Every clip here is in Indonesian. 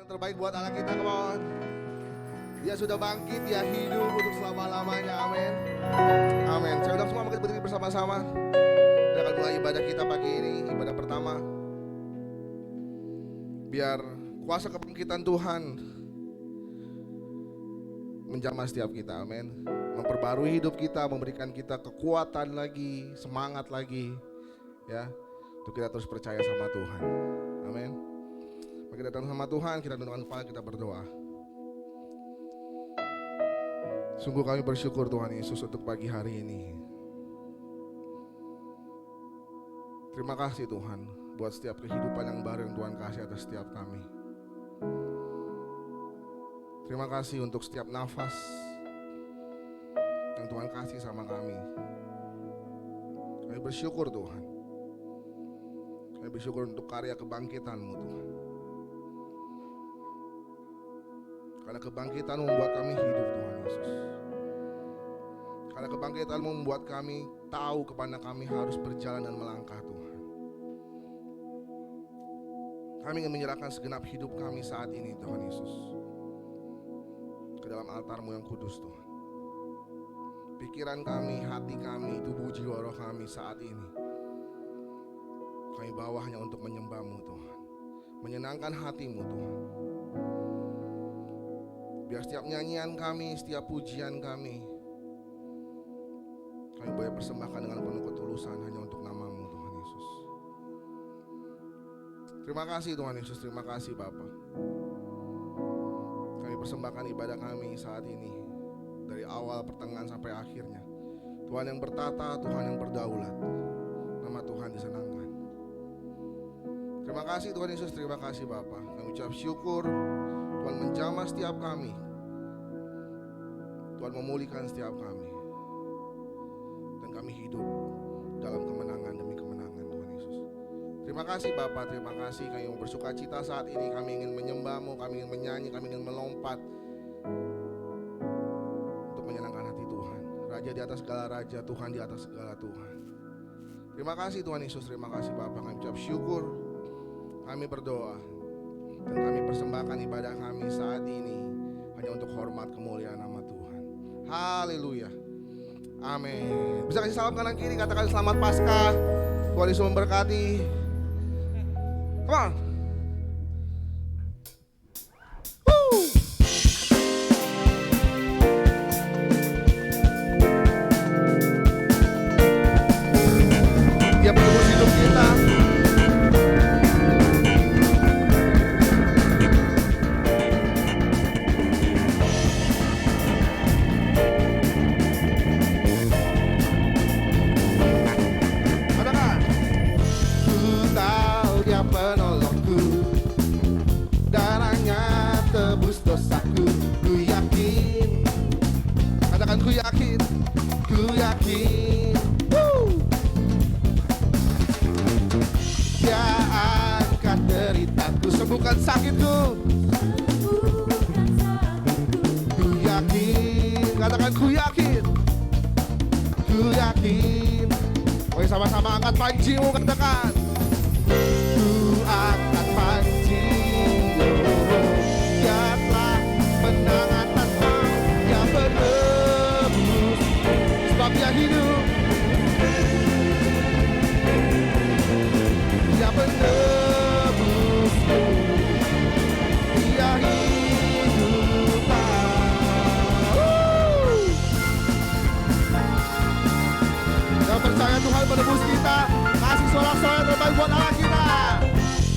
terbaik buat anak kita, come on. Dia sudah bangkit, dia hidup untuk selama-lamanya, amin. Amin. Saya undang semua kita berdiri bersama-sama. Kita akan mulai ibadah kita pagi ini, ibadah pertama. Biar kuasa kebangkitan Tuhan menjamah setiap kita, amin. Memperbarui hidup kita, memberikan kita kekuatan lagi, semangat lagi, ya, untuk kita terus percaya sama Tuhan, amin. Mari kita datang sama Tuhan, kita tundukkan kepala, kita berdoa. Sungguh kami bersyukur Tuhan Yesus untuk pagi hari ini. Terima kasih Tuhan buat setiap kehidupan yang baru yang Tuhan kasih atas setiap kami. Terima kasih untuk setiap nafas yang Tuhan kasih sama kami. Kami bersyukur Tuhan. Kami bersyukur untuk karya kebangkitan-Mu Tuhan. Karena kebangkitan-Mu membuat kami hidup Tuhan Yesus. Karena kebangkitan-Mu membuat kami tahu kemana kami harus berjalan dan melangkah Tuhan. Kami ingin menyerahkan segenap hidup kami saat ini Tuhan Yesus ke dalam altar-Mu yang kudus Tuhan. Pikiran kami, hati kami, tubuh jiwa roh kami saat ini kami bawa hanya untuk menyembah-Mu Tuhan, menyenangkan hati-Mu Tuhan. Biar setiap nyanyian kami, setiap pujian kami boleh persembahkan dengan penuh ketulusan hanya untuk nama-Mu Tuhan Yesus. Terima kasih Tuhan Yesus, terima kasih Bapa. Kami persembahkan ibadah kami saat ini dari awal, pertengahan sampai akhirnya. Tuhan yang bertata, Tuhan yang berdaulat. Nama Tuhan disenangkan. Terima kasih Tuhan Yesus, terima kasih Bapa. Kami ucap syukur Tuhan menjamah setiap kami. Tuhan memulihkan setiap kami. Dan kami hidup dalam kemenangan demi kemenangan Tuhan Yesus. Terima kasih Bapa, terima kasih. Kami bersuka cita saat ini. Kami ingin menyembah-Mu, kami ingin menyanyi, kami ingin melompat untuk menyenangkan hati Tuhan. Raja di atas segala raja, Tuhan di atas segala Tuhan. Terima kasih Tuhan Yesus, terima kasih Bapa. Kami ucap syukur, kami berdoa, dan kami persembahkan ibadah kami saat ini hanya untuk hormat kemuliaan nama Tuhan. Haleluya. Amin. Bisa kasih salam kanan kiri, katakan selamat Paskah. Tuhan Yesus memberkati. Come on. Dia penebus hidup kita. Ku yakin, Dia angkat deritaku, sembuhkan sakitku. Ku yakin, katakan ku yakin. Ku yakin. Oke, sama-sama angkat pancimu, katakan. Ku angkat pancimu, Dia telah menang atas maut, Dia penebus, sebab Dia hidup. Dia penebusku, Dia hiduplah. Kita percaya Tuhan menebus kita, kasih sorak-sorai terbaik buat anak kita.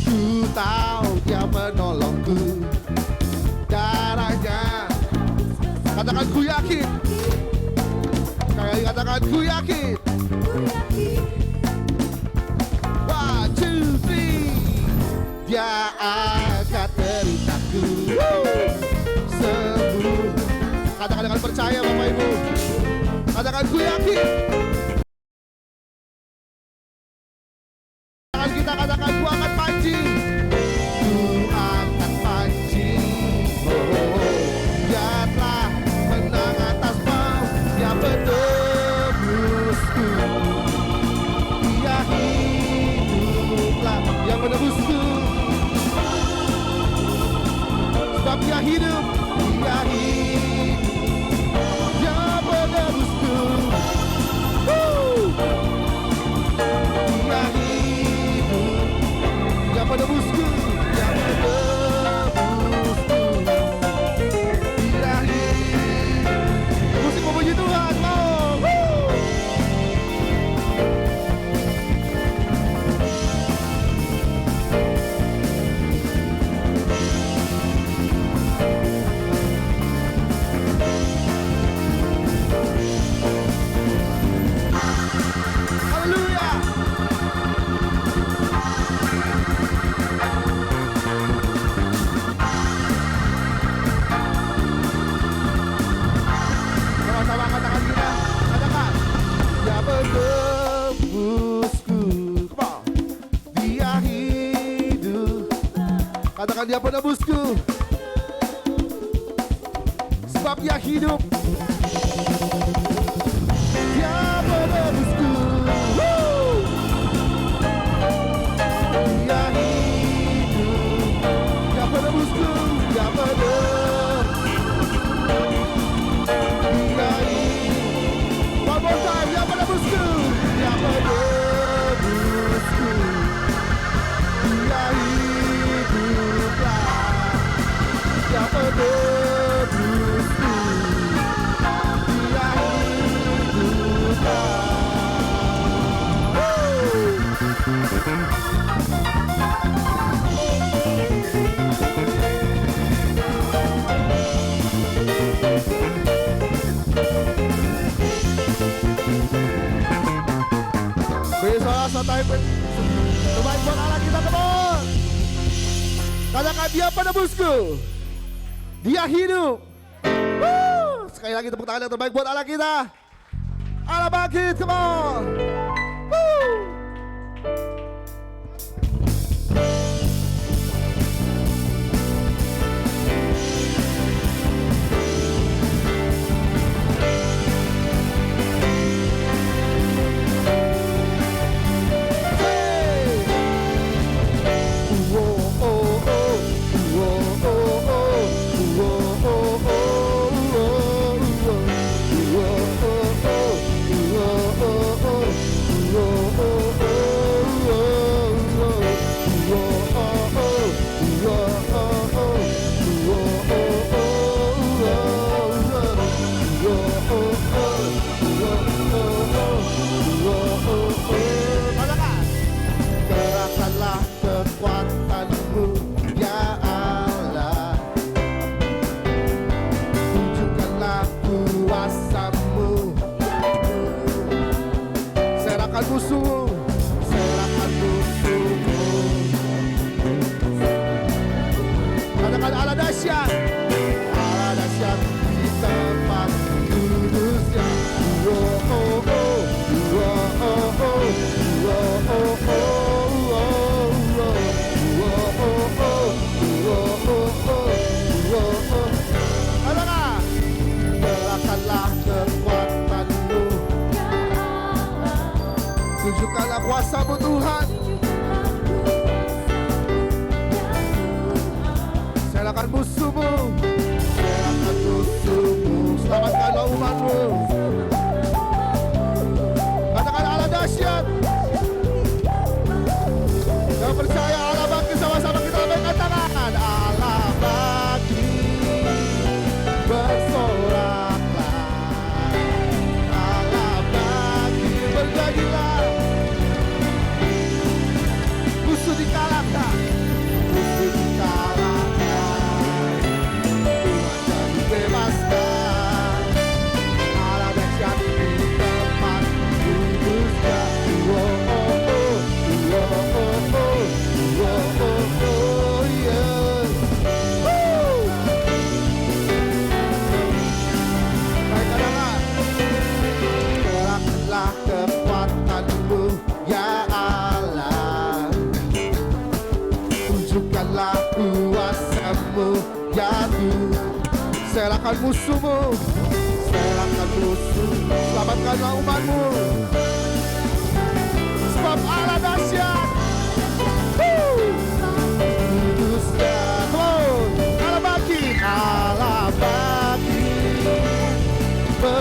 Ku tahu Dia menolongku, darahnya. Katakan ku yakin. Sekali lagi katakan ku yakin. One, two, three. Dia angkat deritaku, sembuh. Katakan dengan percaya Bapak Ibu. Katakan ku yakin. Kita katakan ku angkat panci. Ku angkat panci. Dia telah menang atas maut, Dia penebusku. Dia hiduplah, Dia menebusku. dia hidup, dia penebusku. Dia hidup, dia penebusku, dia penebusku. Dia hidup. Musik memuji Tuhan, katakan dia penebusku, sebab dia hidup. Dia penebusku, dia hidup. Dia penebusku, dia penebusku. Dia hidup. One more time, dia penebusku, dia penebusku. Dia hidup. Dia penebusku, dia hiduplah. Besok santai terbaik buat Allah kita, teman. Katakan dia penebusku, dia hidup. Sekali lagi tepuk tangan yang terbaik buat Allah kita. Allah bangkit, come on. Tunjukkanlah kuasa-Mu Tuhan. Serahkan musuh-Mu, serahkan musuh-Mu, selamatkanlah umat-Mu. Katakan Allah dahsyat. Yang percaya Allah bangkit, sama-sama kita lambaikan tangan. Allah bangkit, bersoraklah. Allah bangkit, bernyanyilah. Musuh dikalahkan, musuh dikalahkan, Tuhan yang dibebaskan. Allah dahsyat di tempat kudusnya. Gerakkanlah kekuatan-Mu ya Allah. Tunjukkanlah kuasa-Mu ya Tuhan. Serahkan musuh-Mu, serahkan musuh, selamatkanlah umat-Mu. Sebab Allah dahsyat. Kudusnya, Allah bangkit.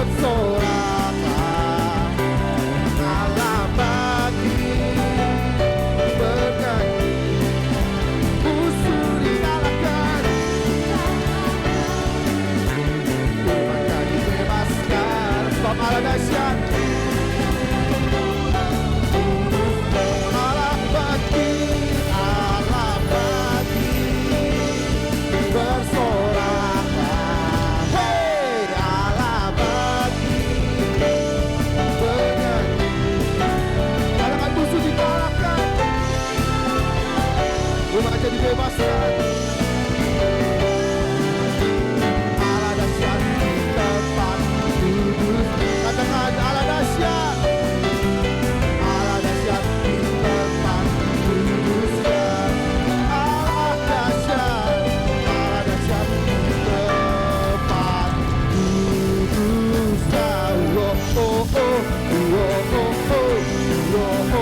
bersoraklah, Allah bagi bernyanyi, musuh dikalahkan, umatnya dibebaskan, sebab Allah dahsyat. Dibebaskan, Allah dahsyat di tempat kudus. Katakan Allah dahsyat, Allah dahsyat di tempat kudusnya. Allah dahsyat, Allah dahsyat di tempat kudusnya. Oh oh oh, oh oh oh, oh oh oh.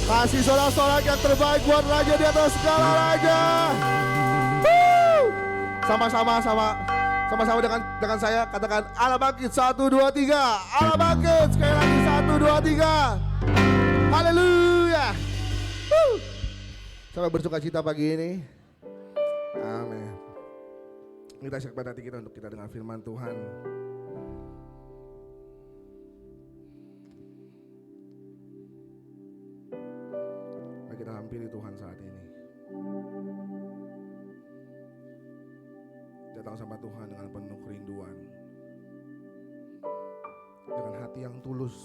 Kasih sorak-sorak yang terbaik buat Raja di atas segala raja. Sama-sama dengan saya katakan Allah bangkit 1 2 3. Allah bangkit sekali lagi 1 2 3. Haleluya. Sampai bersuka cita pagi ini. Amin. Kita siapkan hati kita untuk kita dengar firman Tuhan. Kita hampiri Tuhan saat ini. Datang sama Tuhan dengan penuh kerinduan, dengan hati yang tulus.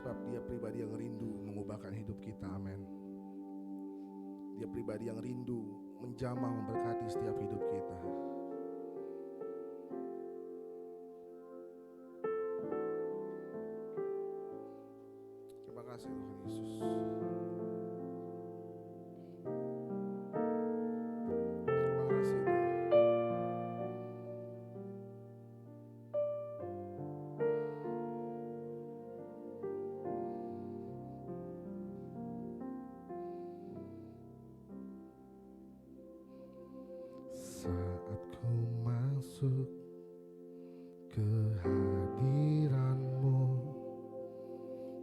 Sebab Dia pribadi yang rindu mengubahkan hidup kita, amin. Dia pribadi yang rindu menjamah memberkati setiap hidup kita. Terima kasih Tuhan Yesus. Terima kasih Tuhan. Saat ku masuk ke hadiran-Mu,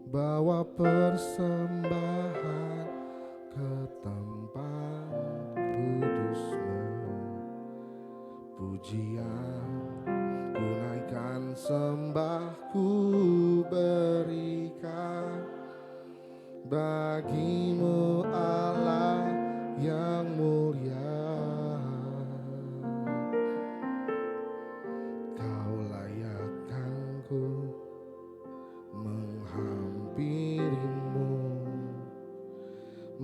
bawa persembahan ke tempat kudus-Mu, pujian ku naikkan, sembahku berikan bagi-Mu Allah yang mulia.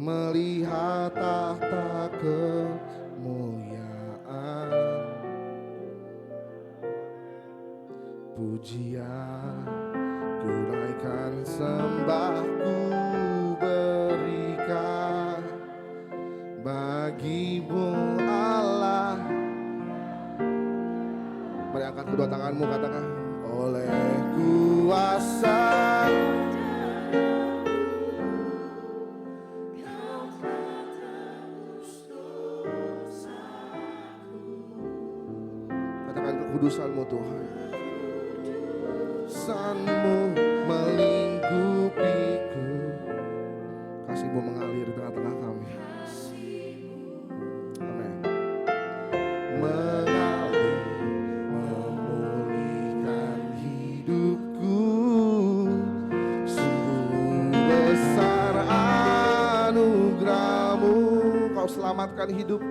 Melihat tahta kemuliaan, pujian ku naikkan, sembahku berikan bagi-Mu Allah. Mari angkat kedua tanganmu, katakan oleh kuasa kekudusan-Mu Tuhan, San-Mu melingkupiku, kasih-Mu mengalir di tengah-tengah kami. Amin. Mengalir, memulihkan hidupku, sungguh besar anugerah-Mu, Kau selamatkan hidupku.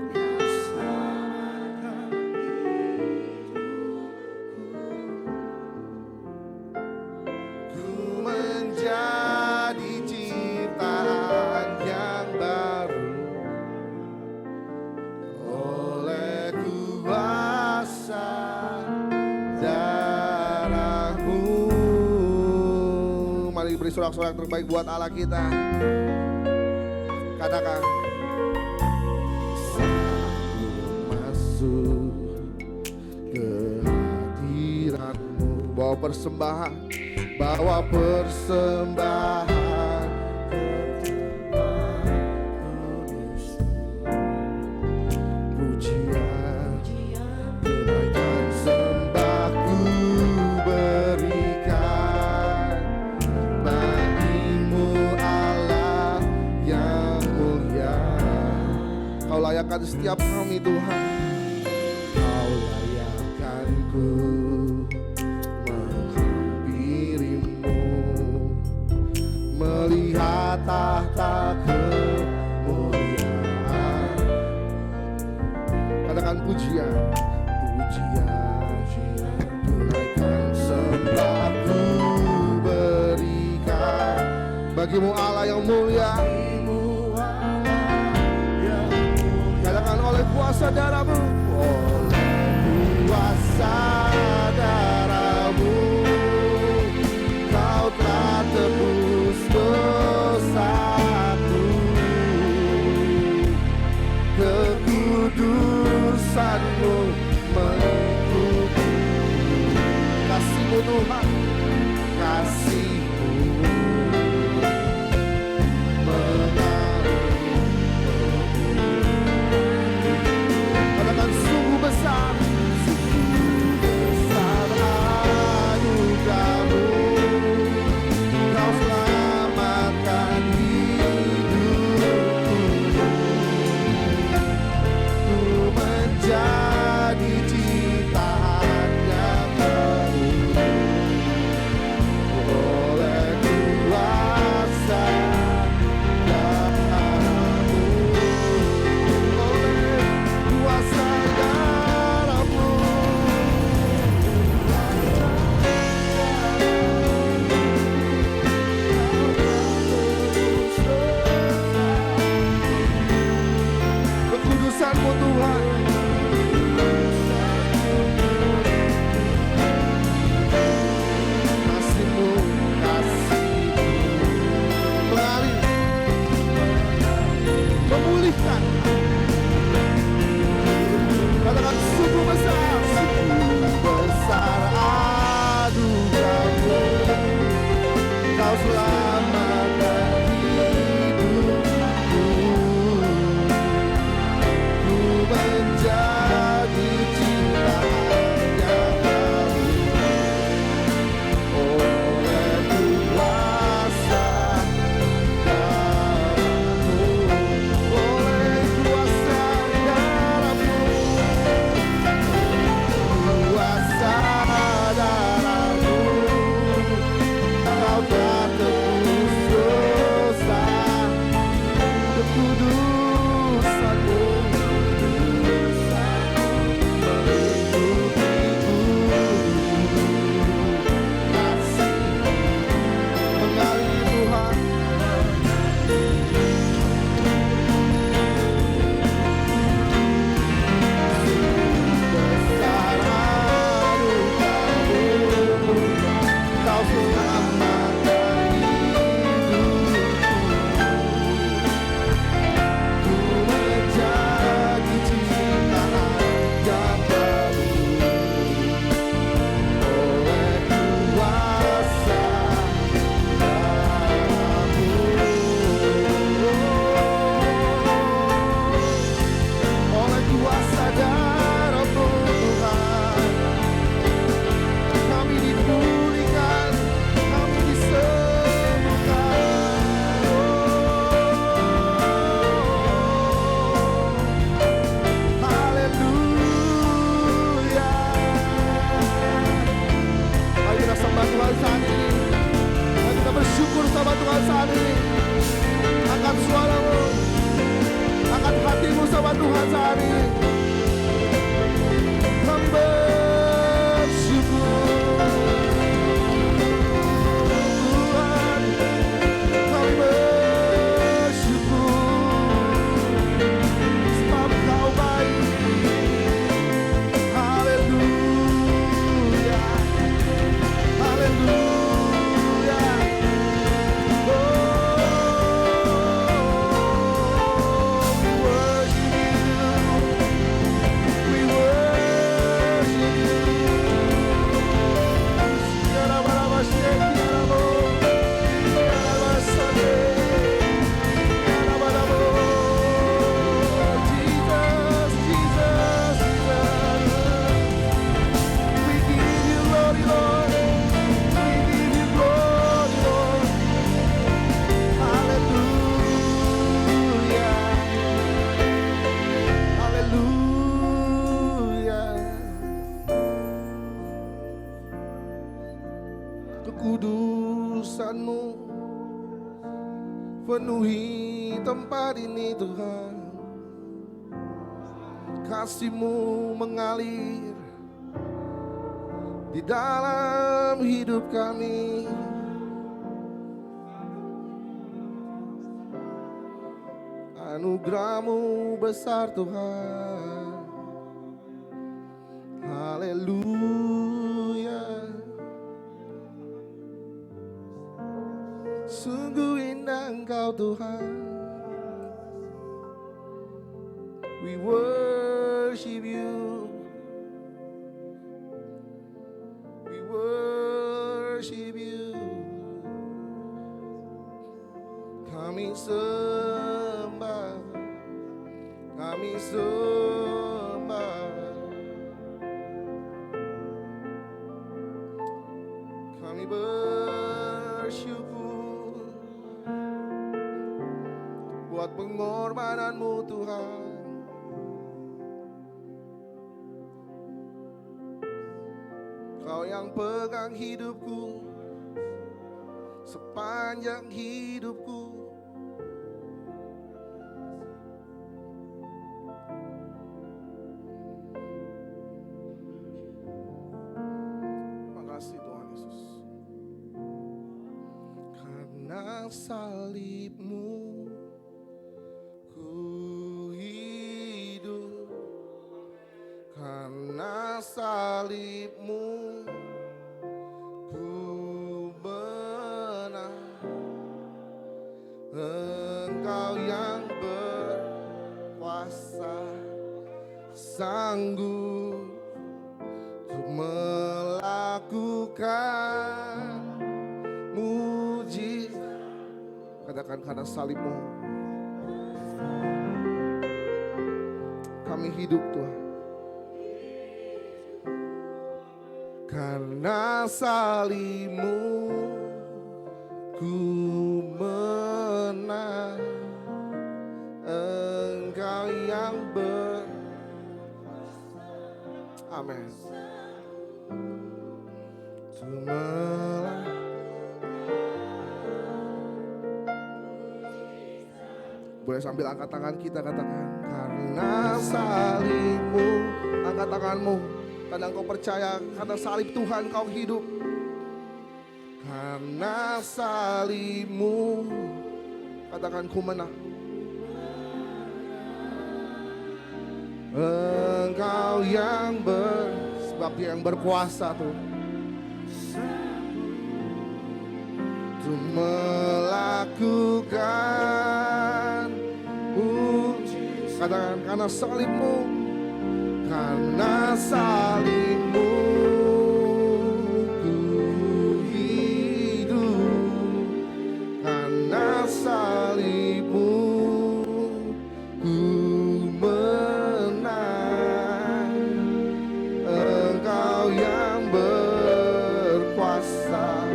Beri sorak-sorak terbaik buat Allah kita. Katakan, saat ku persembahan, bawa persembahan. Pujian, tunaikan sembahku berikan bagimu Allah yang mulia. Kau layakkan setiap kami Tuhan. Kau layakkanku menghampirimu, melihat tahta kemuliaan. Katakan pujian, pujian, tunaikan sembahku berikan bagimu Allah yang mulia. Katakan oleh kuasa darahmu, oleh kuasa darahmu, kau telah tebus dosaku. Kekudusanmu mengikuti, kasihmu Tuhan, kasihmu mengaruhi. Katakan sungguh besar, sungguh besar anugerahmu, kau selamatkan hidupku. Ku menjadi ciptaan yang baru oleh kuasa darahmu, oleh kuasa darahmu. Kekudusanmu Tuhan, kasihmu, kasihmu mengalir, memulihkan. Katakan sungguh besar, sungguh besar anugerahmu, kau selamatkan hidupku. Ku menjadi ciptaan yang baru oleh kuasa darahmu, oleh tempat ini Tuhan. Kasih-Mu mengalir di dalam hidup kami. Anugerah-Mu besar Tuhan. Haleluya. Sungguh indah Engkau Tuhan. We worship You. We worship You. Kami sembah. Kami sembah. Kami bersyukur buat pengorbanan-Mu Tuhan. Kau yang pegang hidupku sepanjang hidupku. Terima kasih Tuhan Yesus. Karena salib-Mu ku hidup. Karena salib-Mu Engkau yang berkuasa, sanggup untuk melakukan mujizat. Katakan karena salib-Mu kami hidup Tuhan. Karena salib-Mu ku menang. Engkau yang berkuasa. Amin. Boleh sambil angkat tangan kita katakan karena salib-Mu. Angkat tanganmu karena engkau percaya karena salib Tuhan kau hidup. Karena salib-Mu, katakan ku menang. Engkau yang sebab Dia yang berkuasa tuh untuk melakukan mujizat. Katakan karena salib-Mu, karena salib-Mu salib-Mu ku menang. Engkau yang berkuasa,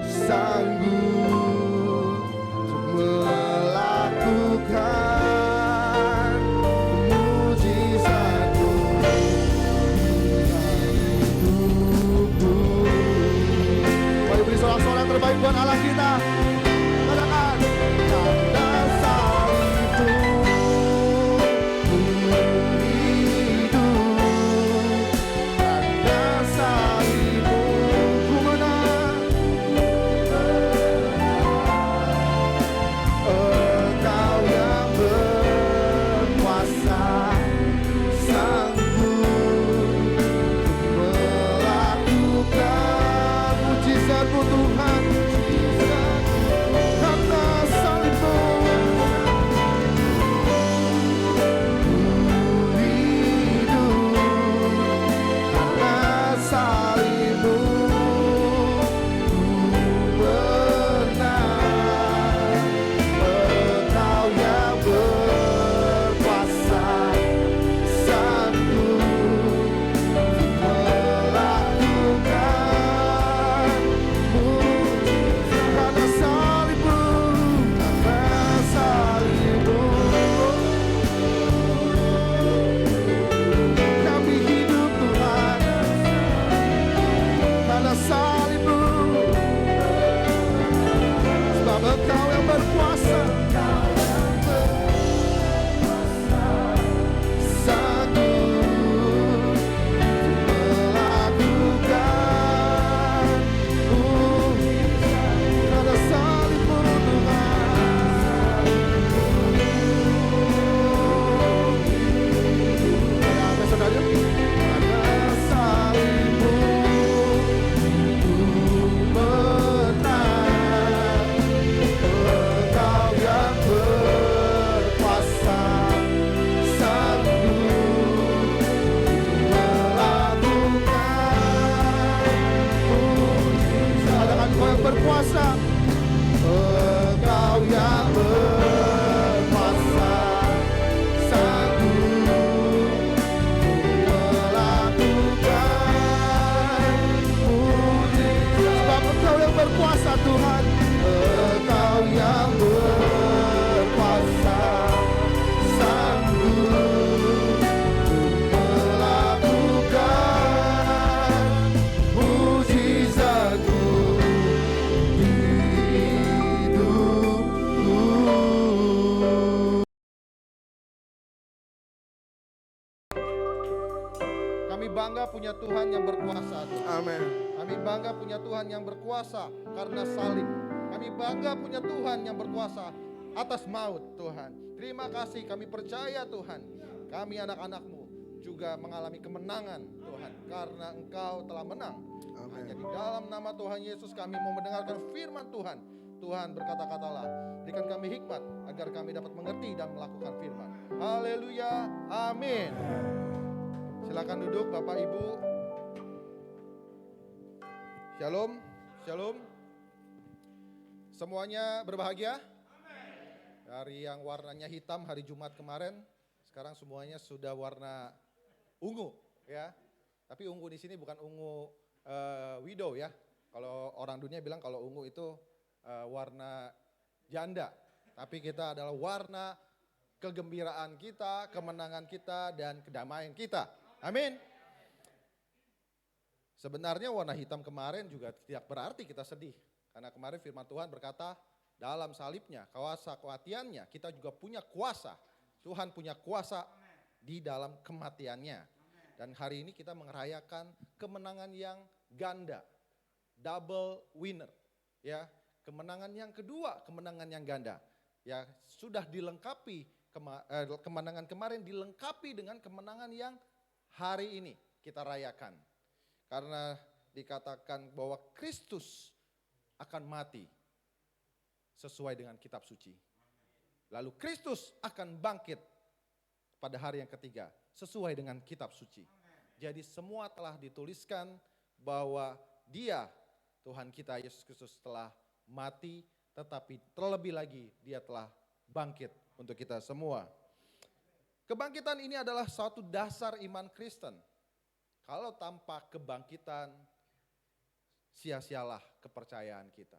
sanggup untuk melakukan mujizat-Mu. bangga punya Tuhan yang berkuasa Tuhan. Amin. Kami bangga punya Tuhan yang berkuasa karena salib. Kami bangga punya Tuhan yang berkuasa atas maut Tuhan. Terima kasih, kami percaya Tuhan, kami anak-anak-Mu juga mengalami kemenangan Tuhan, karena Engkau telah menang. Hanya di dalam nama Tuhan Yesus kami mau mendengarkan firman Tuhan. Tuhan berkata-katalah, berikan kami hikmat agar kami dapat mengerti dan melakukan firman. Haleluya, amin. Silakan duduk Bapak Ibu. Shalom, shalom. Semuanya berbahagia? Dari yang warnanya hitam hari Jumat kemarin, sekarang semuanya sudah warna ungu, ya. Tapi ungu di sini bukan ungu widow ya. Kalau orang dunia bilang kalau ungu itu warna janda. Tapi kita adalah warna kegembiraan kita, kemenangan kita, dan kedamaian kita. Amin. Sebenarnya warna hitam kemarin juga tidak berarti kita sedih. Karena kemarin firman Tuhan berkata dalam salibnya, kuasa kematiannya, kita juga punya kuasa. Tuhan punya kuasa di dalam kematiannya. Dan hari ini kita merayakan kemenangan yang ganda. Double winner. Ya, kemenangan yang kedua, kemenangan yang ganda. Ya, sudah dilengkapi, kemenangan kemarin dilengkapi dengan kemenangan yang hari ini kita rayakan. Karena dikatakan bahwa Kristus akan mati sesuai dengan kitab suci. Lalu Kristus akan bangkit pada hari yang ketiga sesuai dengan kitab suci. Jadi semua telah dituliskan bahwa Dia, Tuhan kita Yesus Kristus telah mati, tetapi terlebih lagi Dia telah bangkit untuk kita semua. Kebangkitan ini adalah suatu dasar iman Kristen. Kalau tanpa kebangkitan, sia-sialah kepercayaan kita.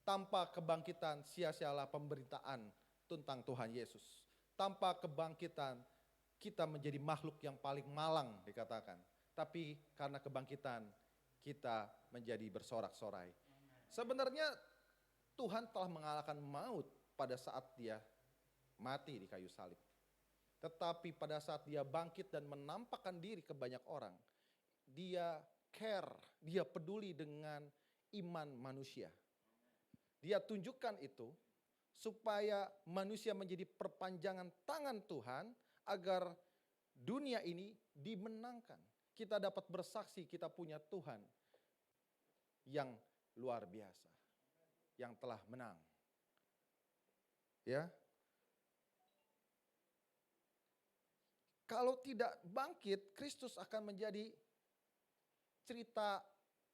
Tanpa kebangkitan, sia-sialah pemberitaan tentang Tuhan Yesus. Tanpa kebangkitan, kita menjadi makhluk yang paling malang dikatakan. Tapi karena kebangkitan, kita menjadi bersorak-sorai. Sebenarnya Tuhan telah mengalahkan maut pada saat Dia mati di kayu salib. Tetapi pada saat Dia bangkit dan menampakkan diri ke banyak orang, Dia care, Dia peduli dengan iman manusia. Dia tunjukkan itu supaya manusia menjadi perpanjangan tangan Tuhan agar dunia ini dimenangkan. Kita dapat bersaksi kita punya Tuhan yang luar biasa, yang telah menang. Ya. Kalau tidak bangkit, Kristus akan menjadi cerita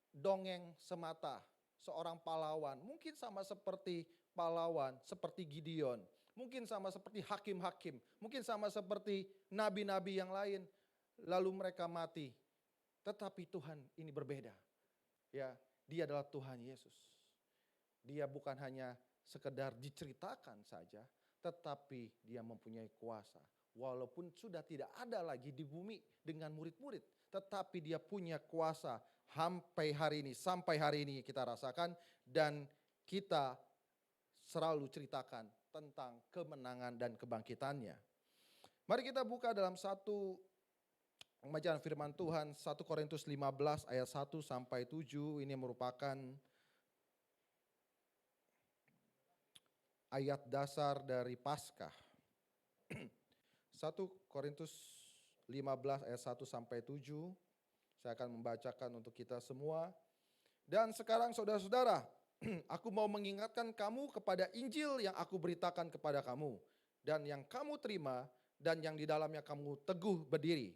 dongeng semata, seorang pahlawan. Mungkin sama seperti pahlawan, seperti Gideon. Mungkin sama seperti hakim-hakim. Mungkin sama seperti nabi-nabi yang lain. Lalu mereka mati. Tetapi Tuhan ini berbeda. Ya, Dia adalah Tuhan Yesus. Dia bukan hanya sekedar diceritakan saja, tetapi Dia mempunyai kuasa. Walaupun sudah tidak ada lagi di bumi dengan murid-murid, tetapi Dia punya kuasa sampai hari ini kita rasakan, dan kita selalu ceritakan tentang kemenangan dan kebangkitannya. Mari kita buka dalam satu pembacaan firman Tuhan, 1 Korintus 15 ayat 1 sampai 7. Ini merupakan ayat dasar dari Paskah. 1 Korintus 15 ayat 1 sampai 7. Saya akan membacakan untuk kita semua. Dan sekarang saudara-saudara, aku mau mengingatkan kamu kepada Injil yang aku beritakan kepada kamu, dan yang kamu terima, dan yang di dalamnya kamu teguh berdiri.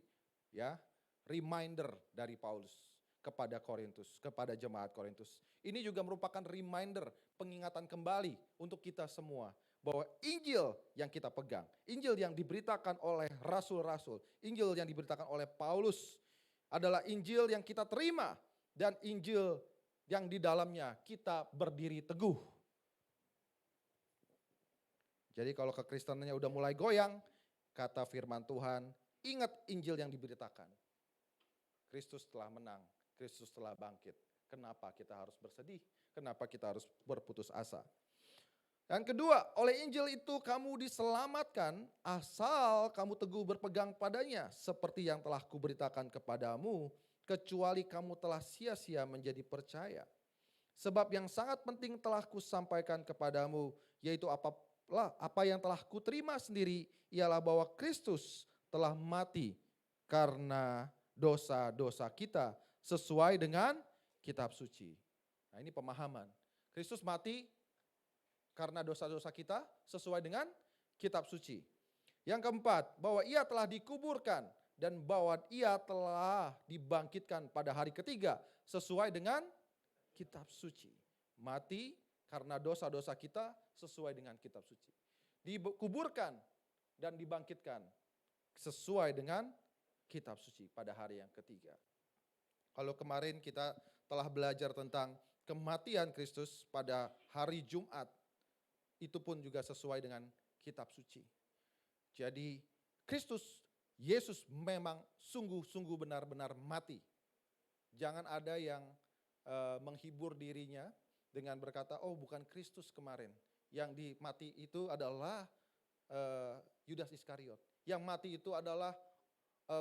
Ya, reminder dari Paulus kepada Korintus, kepada jemaat Korintus. Ini juga merupakan reminder, pengingatan kembali untuk kita semua. Bahwa Injil yang kita pegang, Injil yang diberitakan oleh rasul-rasul, Injil yang diberitakan oleh Paulus adalah Injil yang kita terima, dan Injil yang di dalamnya kita berdiri teguh. Jadi kalau kekristenannya udah mulai goyang, kata firman Tuhan, ingat Injil yang diberitakan. Kristus telah menang, Kristus telah bangkit. Kenapa kita harus bersedih? Kenapa kita harus berputus asa? Yang kedua, oleh Injil itu kamu diselamatkan asal kamu teguh berpegang padanya seperti yang telah kuberitakan kepadamu, kecuali kamu telah sia-sia menjadi percaya. Sebab yang sangat penting telah kusampaikan kepadamu, yaitu apa yang telah kuterima sendiri, ialah bahwa Kristus telah mati karena dosa-dosa kita sesuai dengan kitab suci. Nah, ini pemahaman. Kristus mati karena dosa-dosa kita sesuai dengan kitab suci. Yang keempat, bahwa ia telah dikuburkan dan bahwa ia telah dibangkitkan pada hari ketiga sesuai dengan kitab suci. Mati karena dosa-dosa kita sesuai dengan kitab suci. Dikuburkan dan dibangkitkan sesuai dengan kitab suci pada hari yang ketiga. Kalau kemarin kita telah belajar tentang kematian Kristus pada hari Jumat, itu pun juga sesuai dengan kitab suci. Jadi Kristus, Yesus memang sungguh-sungguh benar-benar mati. Jangan ada yang menghibur dirinya dengan berkata, oh bukan Kristus kemarin. Yang mati itu adalah Yudas Iskariot. Yang mati itu adalah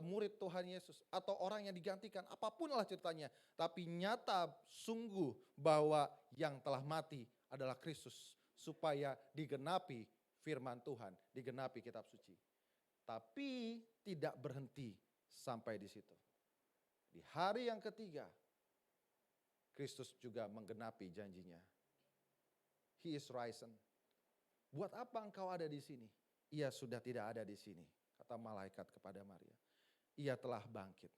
murid Tuhan Yesus atau orang yang digantikan, apapun lah ceritanya. Tapi nyata sungguh bahwa yang telah mati adalah Kristus. Supaya digenapi firman Tuhan, digenapi kitab suci. Tapi tidak berhenti sampai di situ. Di hari yang ketiga, Kristus juga menggenapi janjinya. He is risen. Buat apa engkau ada di sini? Ia sudah tidak ada di sini, kata malaikat kepada Maria. Ia telah bangkit.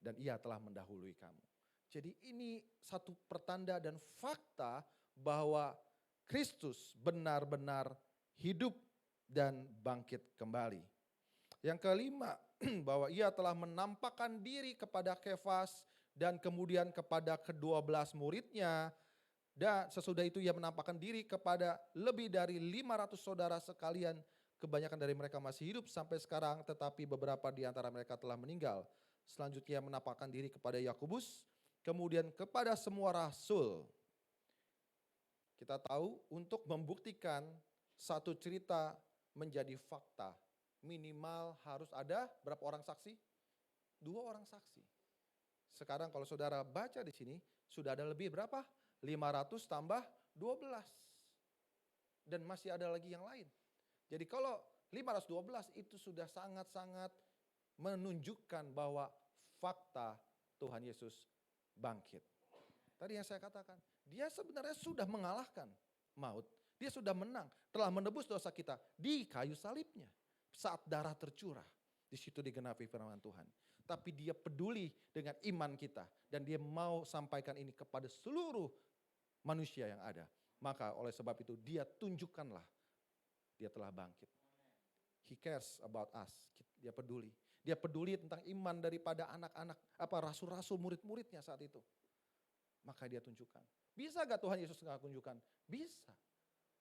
Dan ia telah mendahului kamu. Jadi ini satu pertanda dan fakta bahwa Kristus benar-benar hidup dan bangkit kembali. Yang kelima, bahwa ia telah menampakkan diri kepada Kefas dan kemudian kepada ke-12 muridnya. Dan sesudah itu ia menampakkan diri kepada lebih dari 500 saudara sekalian. Kebanyakan dari mereka masih hidup sampai sekarang, tetapi beberapa di antara mereka telah meninggal. Selanjutnya ia menampakkan diri kepada Yakobus, kemudian kepada semua rasul. Kita tahu untuk membuktikan satu cerita menjadi fakta, minimal harus ada berapa orang saksi? 2 orang saksi. Sekarang kalau saudara baca di sini, sudah ada lebih berapa? 500 tambah 12. Dan masih ada lagi yang lain. Jadi kalau 512 itu sudah sangat-sangat menunjukkan bahwa fakta Tuhan Yesus bangkit. Tadi yang saya katakan, dia sebenarnya sudah mengalahkan maut. Dia sudah menang, telah menebus dosa kita di kayu salibnya. Saat darah tercurah, di situ digenapi firman Tuhan. Tapi dia peduli dengan iman kita dan dia mau sampaikan ini kepada seluruh manusia yang ada. Maka oleh sebab itu dia tunjukkanlah dia telah bangkit. He cares about us. Dia peduli. Dia peduli tentang iman daripada anak-anak, rasul-rasul murid-muridnya saat itu. Maka dia tunjukkan. Bisa gak Tuhan Yesus gak tunjukkan? Bisa.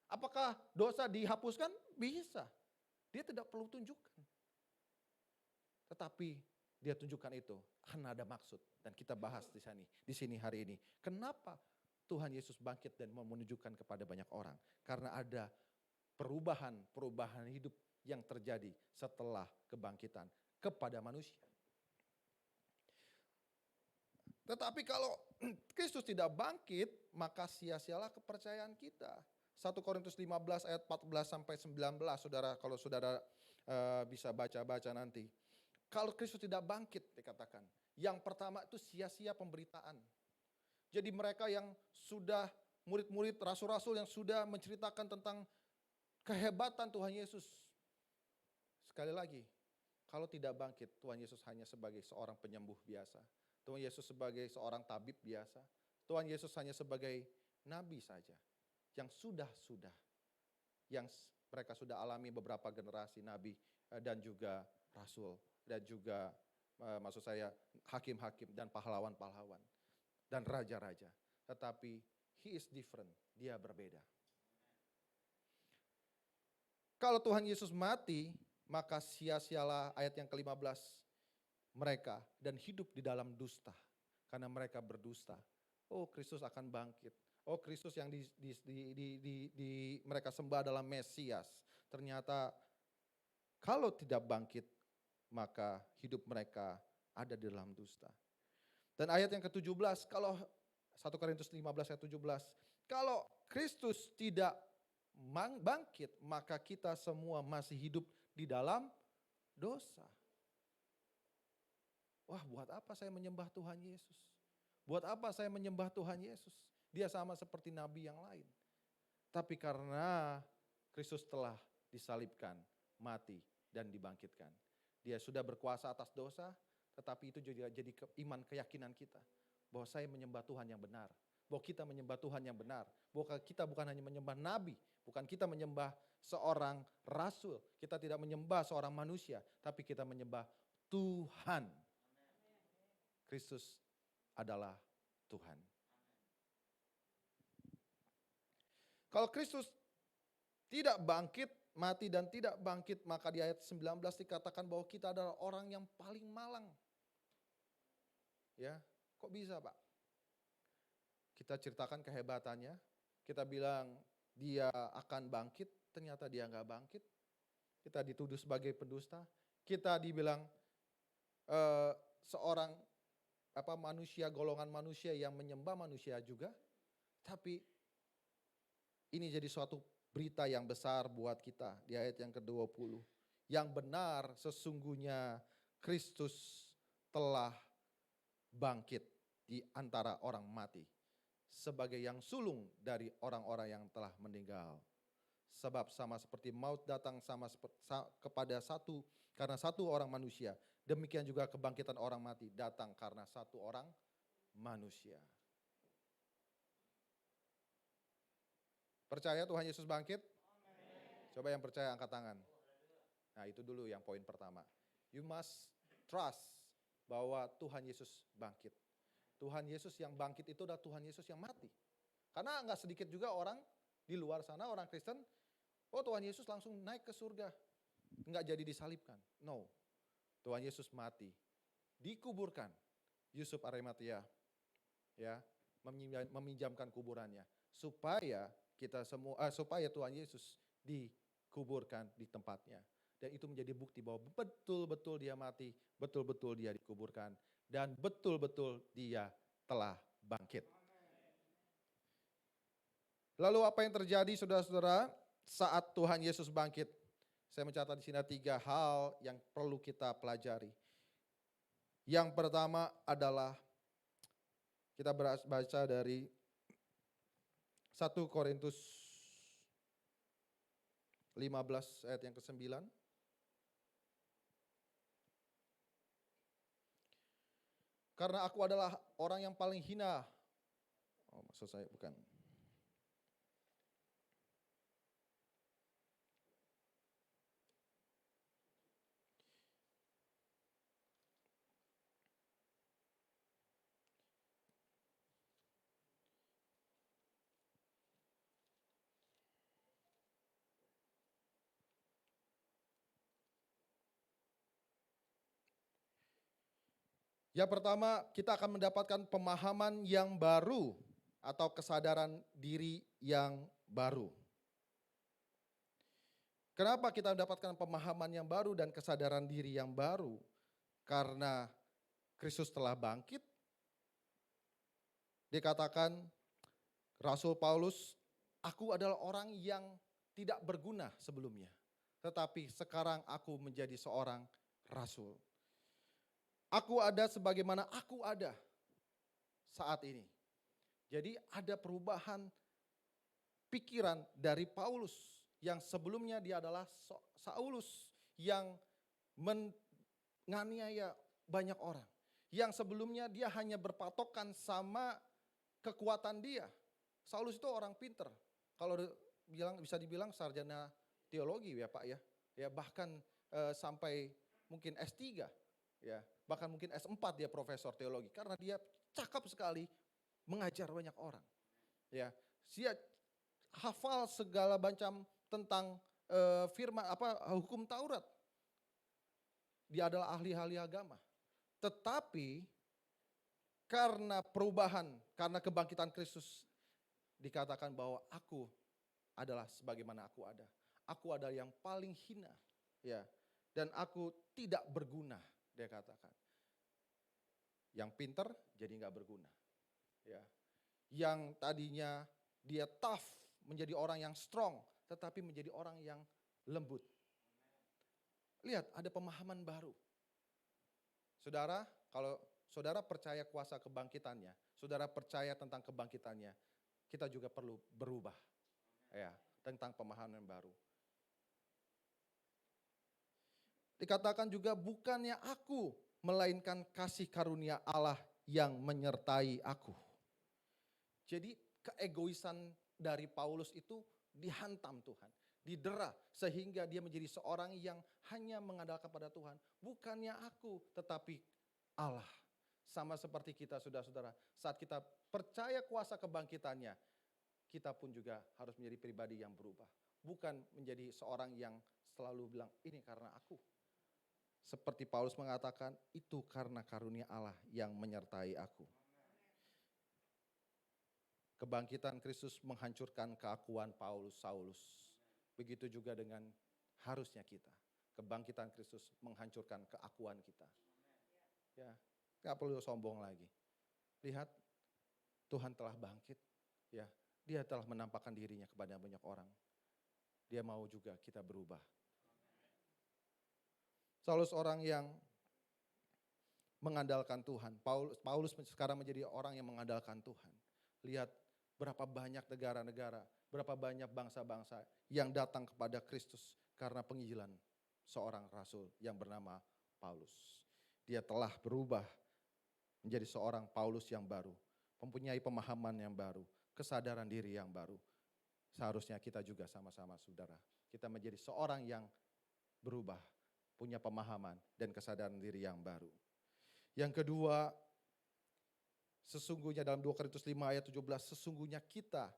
Apakah dosa dihapuskan? Bisa. Dia tidak perlu tunjukkan. Tetapi dia tunjukkan itu karena ada maksud. Dan kita bahas di sini hari ini. Kenapa Tuhan Yesus bangkit dan mau menunjukkan kepada banyak orang? Karena ada perubahan hidup yang terjadi setelah kebangkitan kepada manusia. Tetapi kalau Kristus tidak bangkit, maka sia-sialah kepercayaan kita. 1 Korintus 15 ayat 14 sampai 19, saudara, kalau saudara bisa baca-baca nanti. Kalau Kristus tidak bangkit, dikatakan. Yang pertama itu sia-sia pemberitaan. Jadi mereka yang sudah, murid-murid, rasul-rasul yang sudah menceritakan tentang kehebatan Tuhan Yesus. Sekali lagi, kalau tidak bangkit, Tuhan Yesus hanya sebagai seorang penyembuh biasa. Tuhan Yesus sebagai seorang tabib biasa. Tuhan Yesus hanya sebagai nabi saja. Yang sudah. Yang mereka sudah alami beberapa generasi nabi dan juga rasul. Dan juga maksud saya hakim-hakim dan pahlawan-pahlawan. Dan raja-raja. Tetapi he is different. Dia berbeda. Kalau Tuhan Yesus mati, maka sia-sialah ayat yang ke-15 mereka dan hidup di dalam dusta. Karena mereka berdusta. Oh, Kristus akan bangkit. Oh, Kristus yang mereka sembah adalah Mesias. Ternyata kalau tidak bangkit, maka hidup mereka ada di dalam dusta. Dan ayat yang ke-17, kalau 1 Korintus 15 ayat 17, kalau Kristus tidak bangkit, maka kita semua masih hidup di dalam dosa. Wah, buat apa saya menyembah Tuhan Yesus? Buat apa saya menyembah Tuhan Yesus? Dia sama seperti nabi yang lain. Tapi karena Kristus telah disalibkan, mati, dan dibangkitkan. Dia sudah berkuasa atas dosa, tetapi itu juga jadi iman keyakinan kita. Bahwa saya menyembah Tuhan yang benar. Bahwa kita menyembah Tuhan yang benar. Bahwa kita bukan hanya menyembah nabi. Bukan kita menyembah seorang rasul. Kita tidak menyembah seorang manusia. Tapi kita menyembah Tuhan. Kristus adalah Tuhan. Kalau Kristus tidak bangkit, mati dan tidak bangkit, maka di ayat 19 dikatakan bahwa kita adalah orang yang paling malang. Ya, kok bisa Pak? Kita ceritakan kehebatannya, kita bilang dia akan bangkit, ternyata dia nggak bangkit. Kita dituduh sebagai pendusta, kita dibilang seorang manusia, golongan manusia yang menyembah manusia juga, tapi ini jadi suatu berita yang besar buat kita di ayat yang ke-20. Yang benar sesungguhnya Kristus telah bangkit di antara orang mati. Sebagai yang sulung dari orang-orang yang telah meninggal. Sebab sama seperti maut datang kepada satu, karena satu orang manusia. Demikian juga kebangkitan orang mati datang karena satu orang manusia. Percaya Tuhan Yesus bangkit? Amen. Coba yang percaya angkat tangan. Nah itu dulu yang poin pertama. You must trust bahwa Tuhan Yesus bangkit. Tuhan Yesus yang bangkit itu adalah Tuhan Yesus yang mati. Karena enggak sedikit juga orang di luar sana, orang Kristen, oh Tuhan Yesus langsung naik ke surga. Enggak jadi disalibkan. No. Tuhan Yesus mati. Dikuburkan. Yusuf Arimatea ya, meminjamkan kuburannya. Supaya supaya Tuhan Yesus dikuburkan di tempatnya. Dan itu menjadi bukti bahwa betul-betul dia mati, betul-betul dia dikuburkan, dan betul-betul dia telah bangkit. Lalu apa yang terjadi saudara-saudara saat Tuhan Yesus bangkit? Saya mencatat di sini 3 hal yang perlu kita pelajari. Yang pertama adalah kita baca dari 1 Korintus 15 ayat yang ke-9. Karena aku adalah orang yang paling hina. Oh, maksud saya bukan. Yang pertama, kita akan mendapatkan pemahaman yang baru atau kesadaran diri yang baru. Kenapa kita mendapatkan pemahaman yang baru dan kesadaran diri yang baru? Karena Kristus telah bangkit. Dikatakan Rasul Paulus, aku adalah orang yang tidak berguna sebelumnya. Tetapi sekarang aku menjadi seorang rasul. Aku ada sebagaimana aku ada saat ini. Jadi ada perubahan pikiran dari Paulus yang sebelumnya dia adalah Saulus yang menganiaya banyak orang. Yang sebelumnya dia hanya berpatokan sama kekuatan dia. Saulus itu orang pinter. Kalau bisa dibilang sarjana teologi ya Pak ya. Ya bahkan sampai mungkin S3 ya. Bahkan mungkin S4 dia profesor teologi karena dia cakap sekali mengajar banyak orang. Ya, dia hafal segala macam tentang firman hukum Taurat. Dia adalah ahli-ahli agama. Tetapi karena perubahan, karena kebangkitan Kristus, dikatakan bahwa aku adalah sebagaimana aku ada. Aku adalah yang paling hina, ya. Dan aku tidak berguna, dia katakan. Yang pinter jadi nggak berguna, ya. Yang tadinya dia tough, menjadi orang yang strong, tetapi menjadi orang yang lembut. Lihat, ada pemahaman baru. Saudara, kalau saudara percaya kuasa kebangkitannya, saudara percaya tentang kebangkitannya, kita juga perlu berubah, ya, tentang pemahaman baru. Dikatakan juga bukannya aku, melainkan kasih karunia Allah yang menyertai aku. Jadi keegoisan dari Paulus itu dihantam Tuhan, didera sehingga dia menjadi seorang yang hanya mengandalkan pada Tuhan. Bukannya aku, tetapi Allah. Sama seperti kita saudara-saudara, saat kita percaya kuasa kebangkitannya, kita pun juga harus menjadi pribadi yang berubah. Bukan menjadi seorang yang selalu bilang, ini karena aku. Seperti Paulus mengatakan, itu karena karunia Allah yang menyertai aku. Kebangkitan Kristus menghancurkan keakuan Saulus. Begitu juga dengan harusnya kita. Kebangkitan Kristus menghancurkan keakuan kita. Ya, gak perlu sombong lagi. Lihat, Tuhan telah bangkit. Ya, dia telah menampakkan dirinya kepada banyak orang. Dia mau juga kita berubah. Saulus orang yang mengandalkan Tuhan. Paulus sekarang menjadi orang yang mengandalkan Tuhan. Lihat berapa banyak negara-negara, berapa banyak bangsa-bangsa yang datang kepada Kristus karena penginjilan seorang rasul yang bernama Paulus. Dia telah berubah menjadi seorang Paulus yang baru, mempunyai pemahaman yang baru, kesadaran diri yang baru. Seharusnya kita juga sama-sama saudara, kita menjadi seorang yang berubah, punya pemahaman dan kesadaran diri yang baru. Yang kedua, sesungguhnya dalam 2 Korintus 5 ayat 17, sesungguhnya kita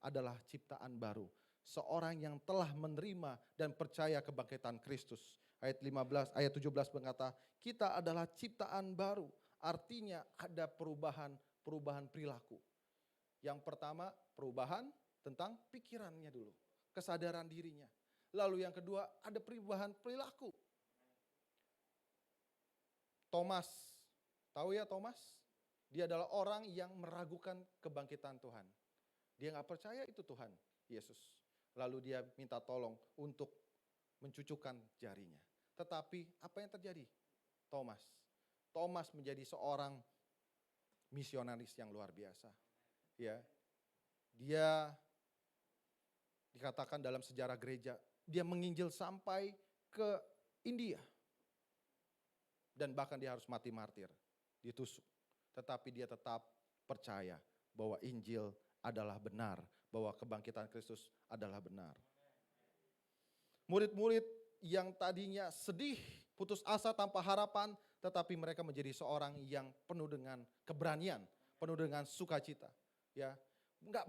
adalah ciptaan baru. Seorang yang telah menerima dan percaya kebangkitan Kristus. Ayat 17 berkata, kita adalah ciptaan baru. Artinya ada perubahan perilaku. Yang pertama, perubahan tentang pikirannya dulu. Kesadaran dirinya. Lalu yang kedua, ada perubahan perilaku. Thomas, tahu ya Thomas? Dia adalah orang yang meragukan kebangkitan Tuhan. Dia gak percaya itu Tuhan, Yesus. Lalu dia minta tolong untuk mencucukkan jarinya. Tetapi apa yang terjadi? Thomas menjadi seorang misionaris yang luar biasa. Ya, dia dikatakan dalam sejarah gereja, dia menginjil sampai ke India. Dan bahkan dia harus mati martir, ditusuk. Tetapi dia tetap percaya bahwa Injil adalah benar, bahwa kebangkitan Kristus adalah benar. Murid-murid yang tadinya sedih, putus asa tanpa harapan, tetapi mereka menjadi seorang yang penuh dengan keberanian, penuh dengan sukacita. Ya, nggak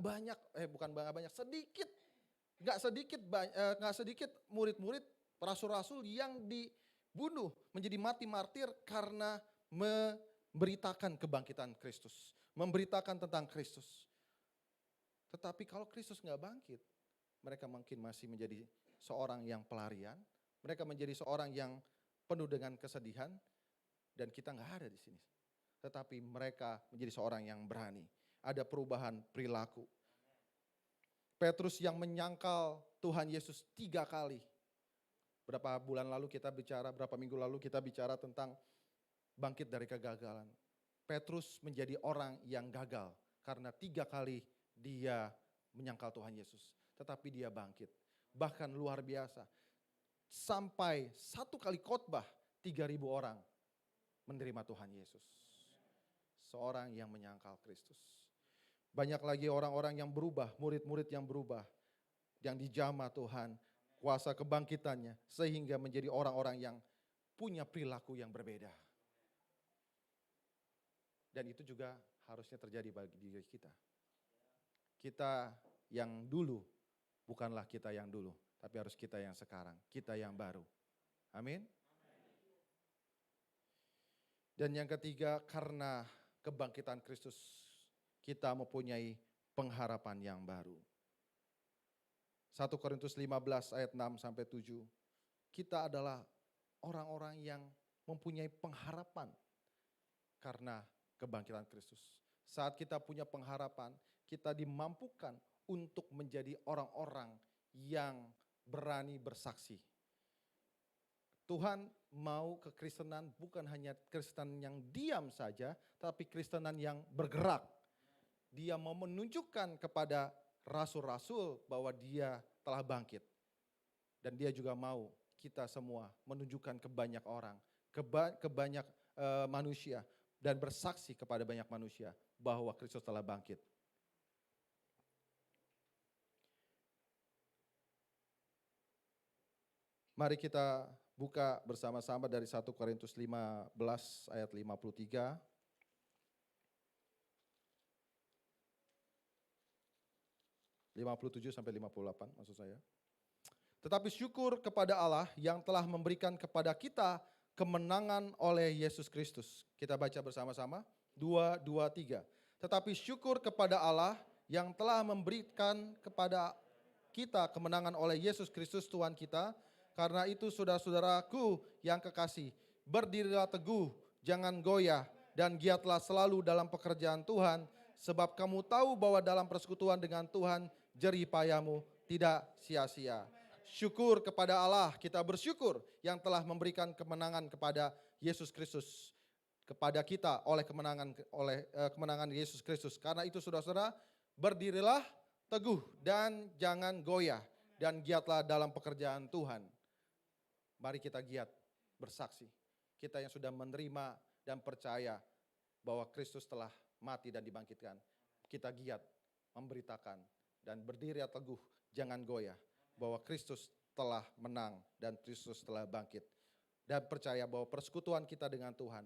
sedikit murid-murid rasul-rasul yang dibunuh menjadi mati martir karena memberitakan kebangkitan Kristus, memberitakan tentang Kristus. Tetapi kalau Kristus nggak bangkit, mereka mungkin masih menjadi seorang yang pelarian, mereka menjadi seorang yang penuh dengan kesedihan, dan kita nggak ada di sini. Tetapi mereka menjadi seorang yang berani. Ada perubahan perilaku. Petrus yang menyangkal Tuhan Yesus 3 kali. Berapa minggu lalu kita bicara tentang bangkit dari kegagalan. Petrus menjadi orang yang gagal karena 3 kali dia menyangkal Tuhan Yesus. Tetapi dia bangkit. Bahkan luar biasa. Sampai 1 kali khotbah 3.000 orang menerima Tuhan Yesus. Seorang yang menyangkal Kristus. Banyak lagi orang-orang yang berubah, murid-murid yang berubah. Yang dijamah Tuhan, kuasa kebangkitannya. Sehingga menjadi orang-orang yang punya perilaku yang berbeda. Dan itu juga harusnya terjadi bagi diri kita. Kita yang dulu, bukanlah kita yang dulu. Tapi harus kita yang sekarang, kita yang baru. Amin. Dan yang ketiga, karena kebangkitan Kristus, kita mempunyai pengharapan yang baru. 1 Korintus 15 ayat 6 sampai 7. Kita adalah orang-orang yang mempunyai pengharapan karena kebangkitan Kristus. Saat kita punya pengharapan, kita dimampukan untuk menjadi orang-orang yang berani bersaksi. Tuhan mau kekristenan bukan hanya Kristen yang diam saja, tapi Kristenan yang bergerak. Dia mau menunjukkan kepada rasul-rasul bahwa dia telah bangkit. Dan dia juga mau kita semua menunjukkan ke banyak orang, ke banyak manusia, dan bersaksi kepada banyak manusia bahwa Kristus telah bangkit. Mari kita buka bersama-sama dari 1 Korintus 15 ayat 53. Sampai 58 maksud saya. Tetapi syukur kepada Allah yang telah memberikan kepada kita kemenangan oleh Yesus Kristus. Kita baca bersama-sama. 2, 2, 3. Tetapi syukur kepada Allah yang telah memberikan kepada kita kemenangan oleh Yesus Kristus Tuhan kita. Karena itu saudara-saudaraku yang kekasih, berdirilah teguh, jangan goyah, dan giatlah selalu dalam pekerjaan Tuhan, sebab kamu tahu bahwa dalam persekutuan dengan Tuhan, jerih payahmu tidak sia-sia. Syukur kepada Allah, kita bersyukur yang telah memberikan kemenangan kepada Yesus Kristus, kepada kita oleh kemenangan Yesus Kristus. Karena itu saudara-saudara, berdirilah teguh dan jangan goyah, dan giatlah dalam pekerjaan Tuhan. Mari kita giat bersaksi. Kita yang sudah menerima dan percaya bahwa Kristus telah mati dan dibangkitkan. Kita giat memberitakan dan berdiri teguh, jangan goyah. Bahwa Kristus telah menang dan Kristus telah bangkit. Dan percaya bahwa persekutuan kita dengan Tuhan,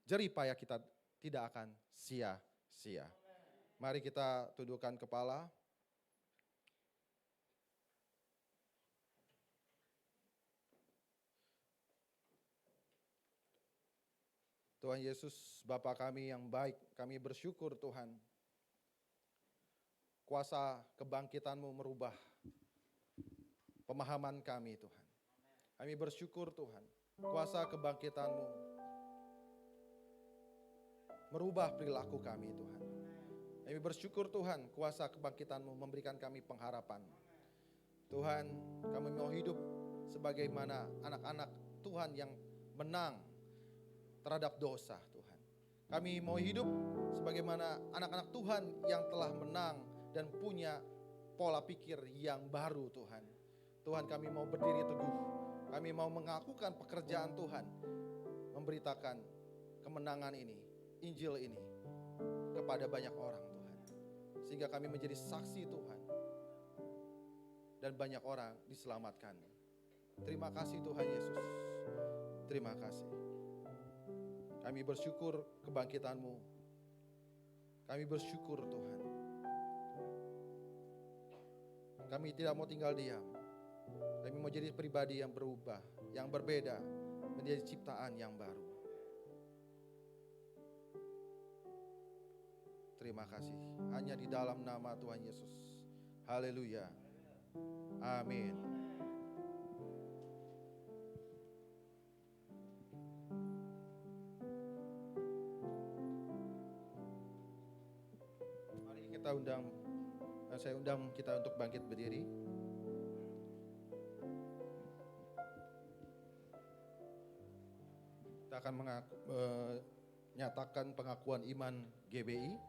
jerih payah kita tidak akan sia-sia. Mari kita tundukkan kepala. Tuhan Yesus, Bapa kami yang baik, kami bersyukur Tuhan. Kuasa kebangkitan-Mu merubah pemahaman kami Tuhan. Kami bersyukur Tuhan, kuasa kebangkitan-Mu merubah perilaku kami Tuhan. Kami bersyukur Tuhan, kuasa kebangkitan-Mu memberikan kami pengharapan. Tuhan, kami mau hidup sebagaimana anak-anak Tuhan yang menang terhadap dosa Tuhan. Kami mau hidup sebagaimana anak-anak Tuhan yang telah menang dan punya pola pikir yang baru Tuhan. Tuhan, kami mau berdiri teguh. Kami mau mengakukan pekerjaan Tuhan. Memberitakan kemenangan ini, Injil ini kepada banyak orang Tuhan. Sehingga kami menjadi saksi Tuhan. Dan banyak orang diselamatkan. Terima kasih Tuhan Yesus. Terima kasih. Kami bersyukur kebangkitan-Mu. Kami bersyukur Tuhan. Kami tidak mau tinggal diam. Kami mau jadi pribadi yang berubah, yang berbeda, menjadi ciptaan yang baru. Terima kasih. Hanya di dalam nama Tuhan Yesus. Haleluya. Amin. Saya undang kita untuk bangkit berdiri. Kita akan menyatakan pengakuan iman GBI.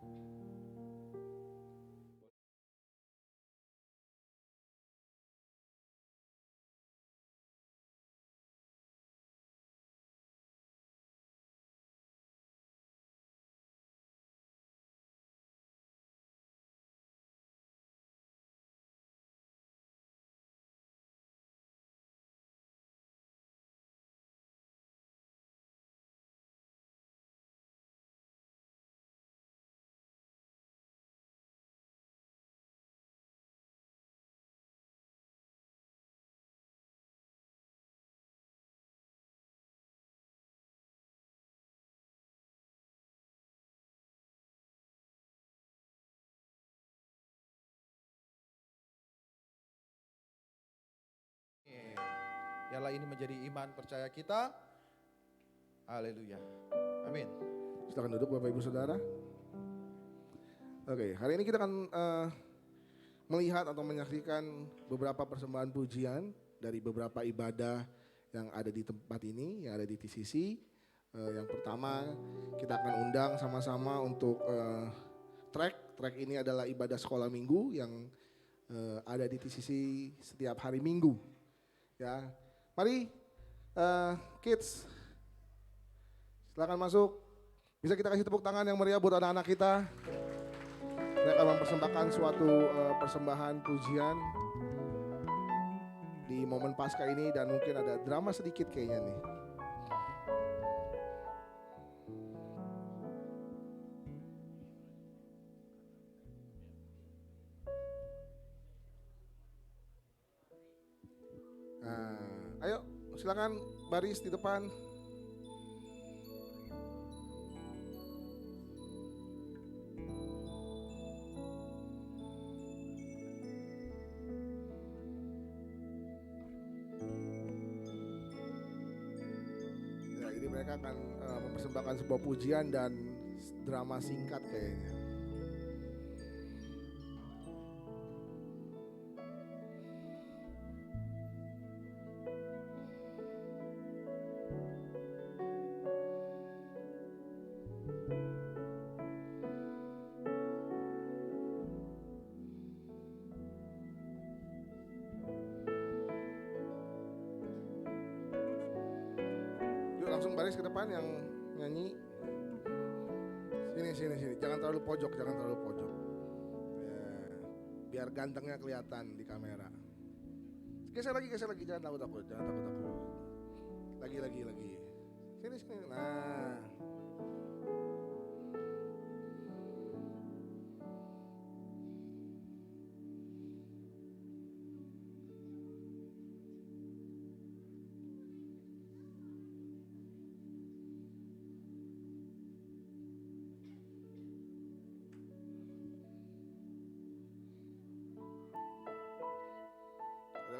Biarlah ini menjadi iman percaya kita. Haleluya. Amin. Silakan duduk Bapak Ibu Saudara. Oke, hari ini kita akan melihat atau menyaksikan beberapa persembahan pujian dari beberapa ibadah yang ada di tempat ini, yang ada di TCC. Yang pertama kita akan undang sama-sama untuk track ini adalah ibadah sekolah minggu yang ada di TCC setiap hari Minggu. Ya, mari kids, silakan masuk. Bisa kita kasih tepuk tangan yang meriah buat anak-anak kita. Mereka mempersembahkan suatu persembahan pujian di momen Paskah ini dan mungkin ada drama sedikit kayaknya nih. Nah, ayo silakan baris di depan. Mereka akan mempersembahkan sebuah pujian dan drama singkat kayaknya. Langsung baris ke depan yang nyanyi. Sini. Jangan terlalu pojok. Ya, biar gantengnya kelihatan di kamera. Geser lagi. Jangan takut. Lagi. Sini. Nah.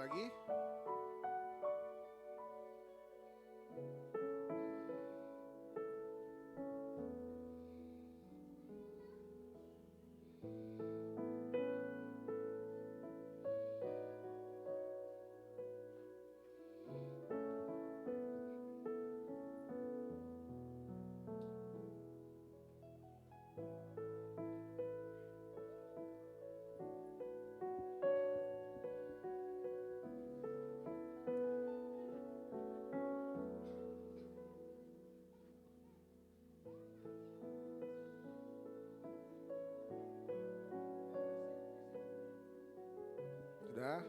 Lagi. Sudah.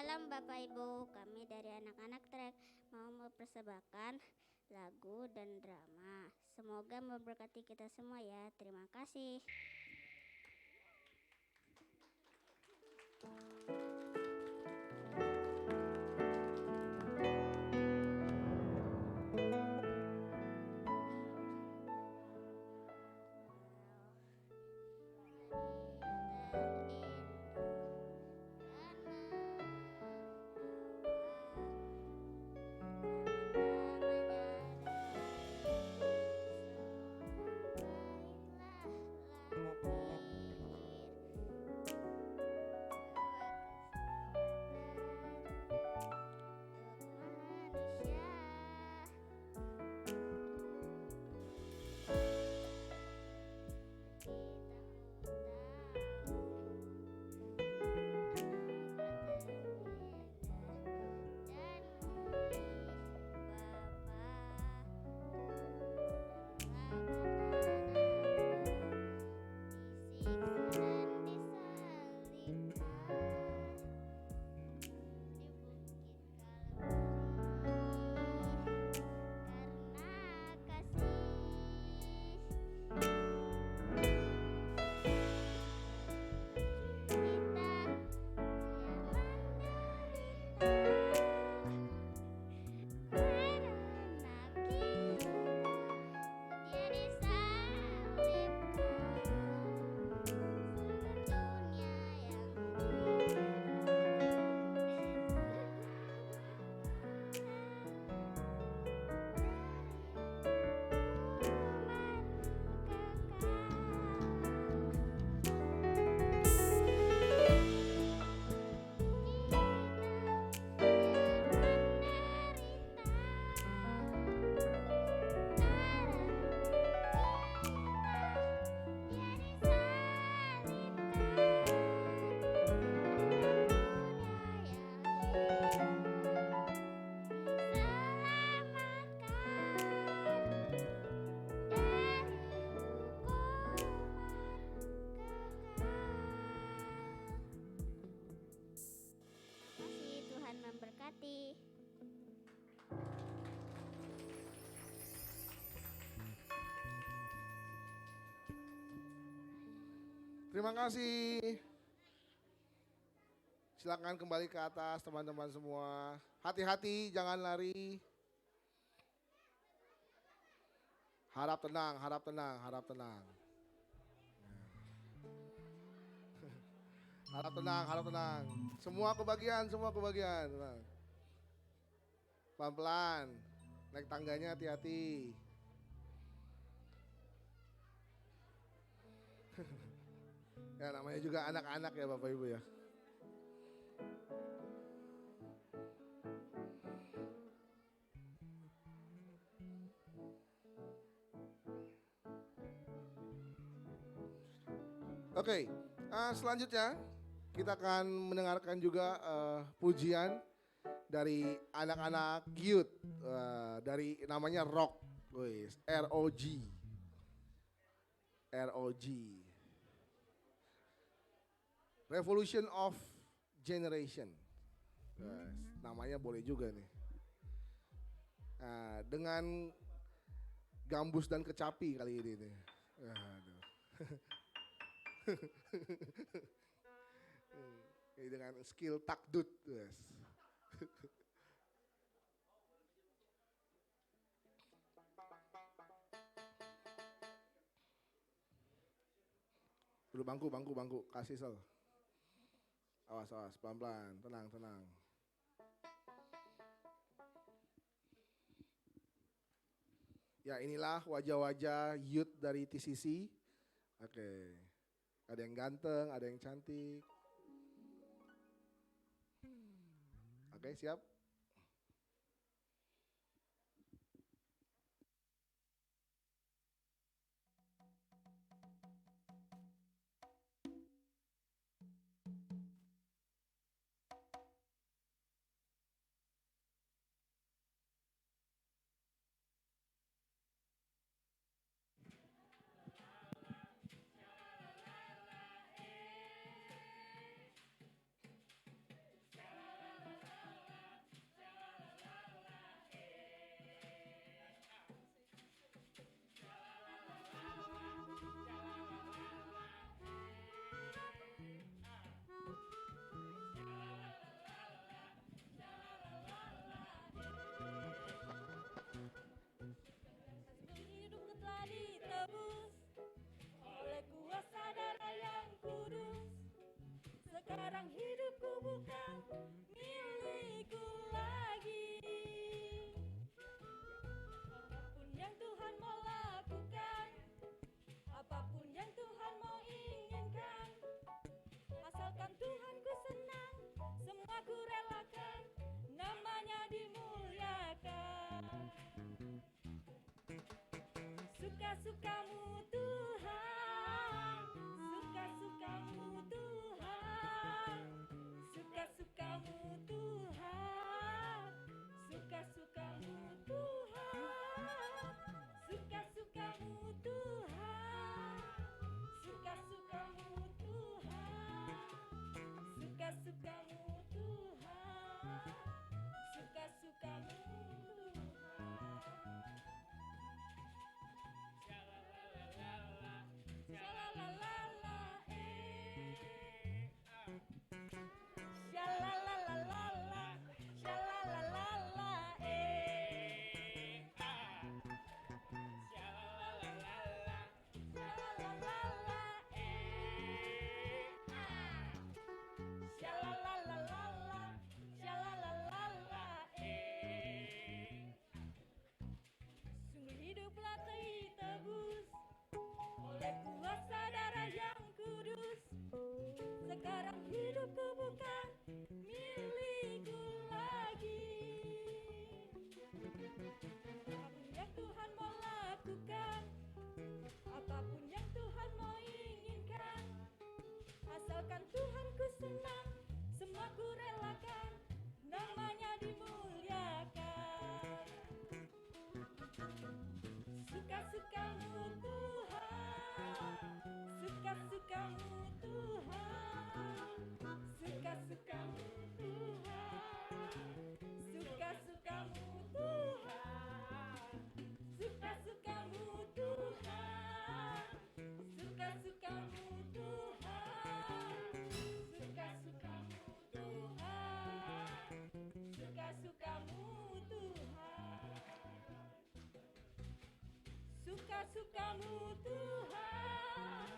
Shalom Bapak Ibu, kami dari anak-anak trek mau mempersembahkan lagu dan drama. Semoga memberkati kita semua ya. Terima kasih. Tuhan memberkati. Terima kasih. Silakan kembali ke atas teman-teman semua. Hati-hati, jangan lari. Harap tenang, harap tenang, harap tenang. Harap tenang, harap tenang. Semua kebagian, semua kebagian. Pelan-pelan. Naik tangganya hati-hati. Ya namanya juga anak-anak ya Bapak Ibu ya. Oke, selanjutnya kita akan mendengarkan juga pujian dari anak-anak youth dari namanya Rock, ROG, ROG, Revolution of Generation, namanya boleh juga nih, dengan gambus dan kecapi kali ini nih. Aduh. Ini dengan skill takdut, yes. Dulu bangku, kasih sel. Awas, pelan-pelan, tenang. Ya inilah wajah-wajah youth dari TCC. Oke. Ada yang ganteng, ada yang cantik. Oke, siap? milikku lagi. Apapun yang Tuhan mau lakukan, apapun yang Tuhan mau inginkan, asalkan Tuhan ku senang, semua ku relakan, namanya dimuliakan. Suka-sukamu Tuhan, suka-sukamu Tuhan, suka-sukamu Tuhan, suka-sukamu Tuhan, suka-sukamu Tuhan, suka-sukamu Tuhan, suka-sukamu Tuhan, suka-sukamu Tuhan. Sha-la-la-la-la, Sha-la-la-la-la-la, sha-la-la-la-la, Sha-la-la-la-la, sha-la-la-la-la, Sha-la-la-la-la-la, sha-la-la-la-la, Sungguh hiduplah ditebus oleh kuasa darah yang kudus. Sekarang hidupku bukan milikku lagi. Apapun yang Tuhan mau lakukan, apapun yang Tuhan mau inginkan, asalkan Tuhan ku senang, semua ku relakan, namanya dimuliakan. Suka-sukamu Tuhan, suka-sukamu Tuhan, suka-sukamu Tuhan, suka-sukamu Tuhan, suka-sukamu Tuhan, suka-sukamu Tuhan, suka-sukamu Tuhan, suka-sukamu Tuhan. Suka-sukamu Tuhan,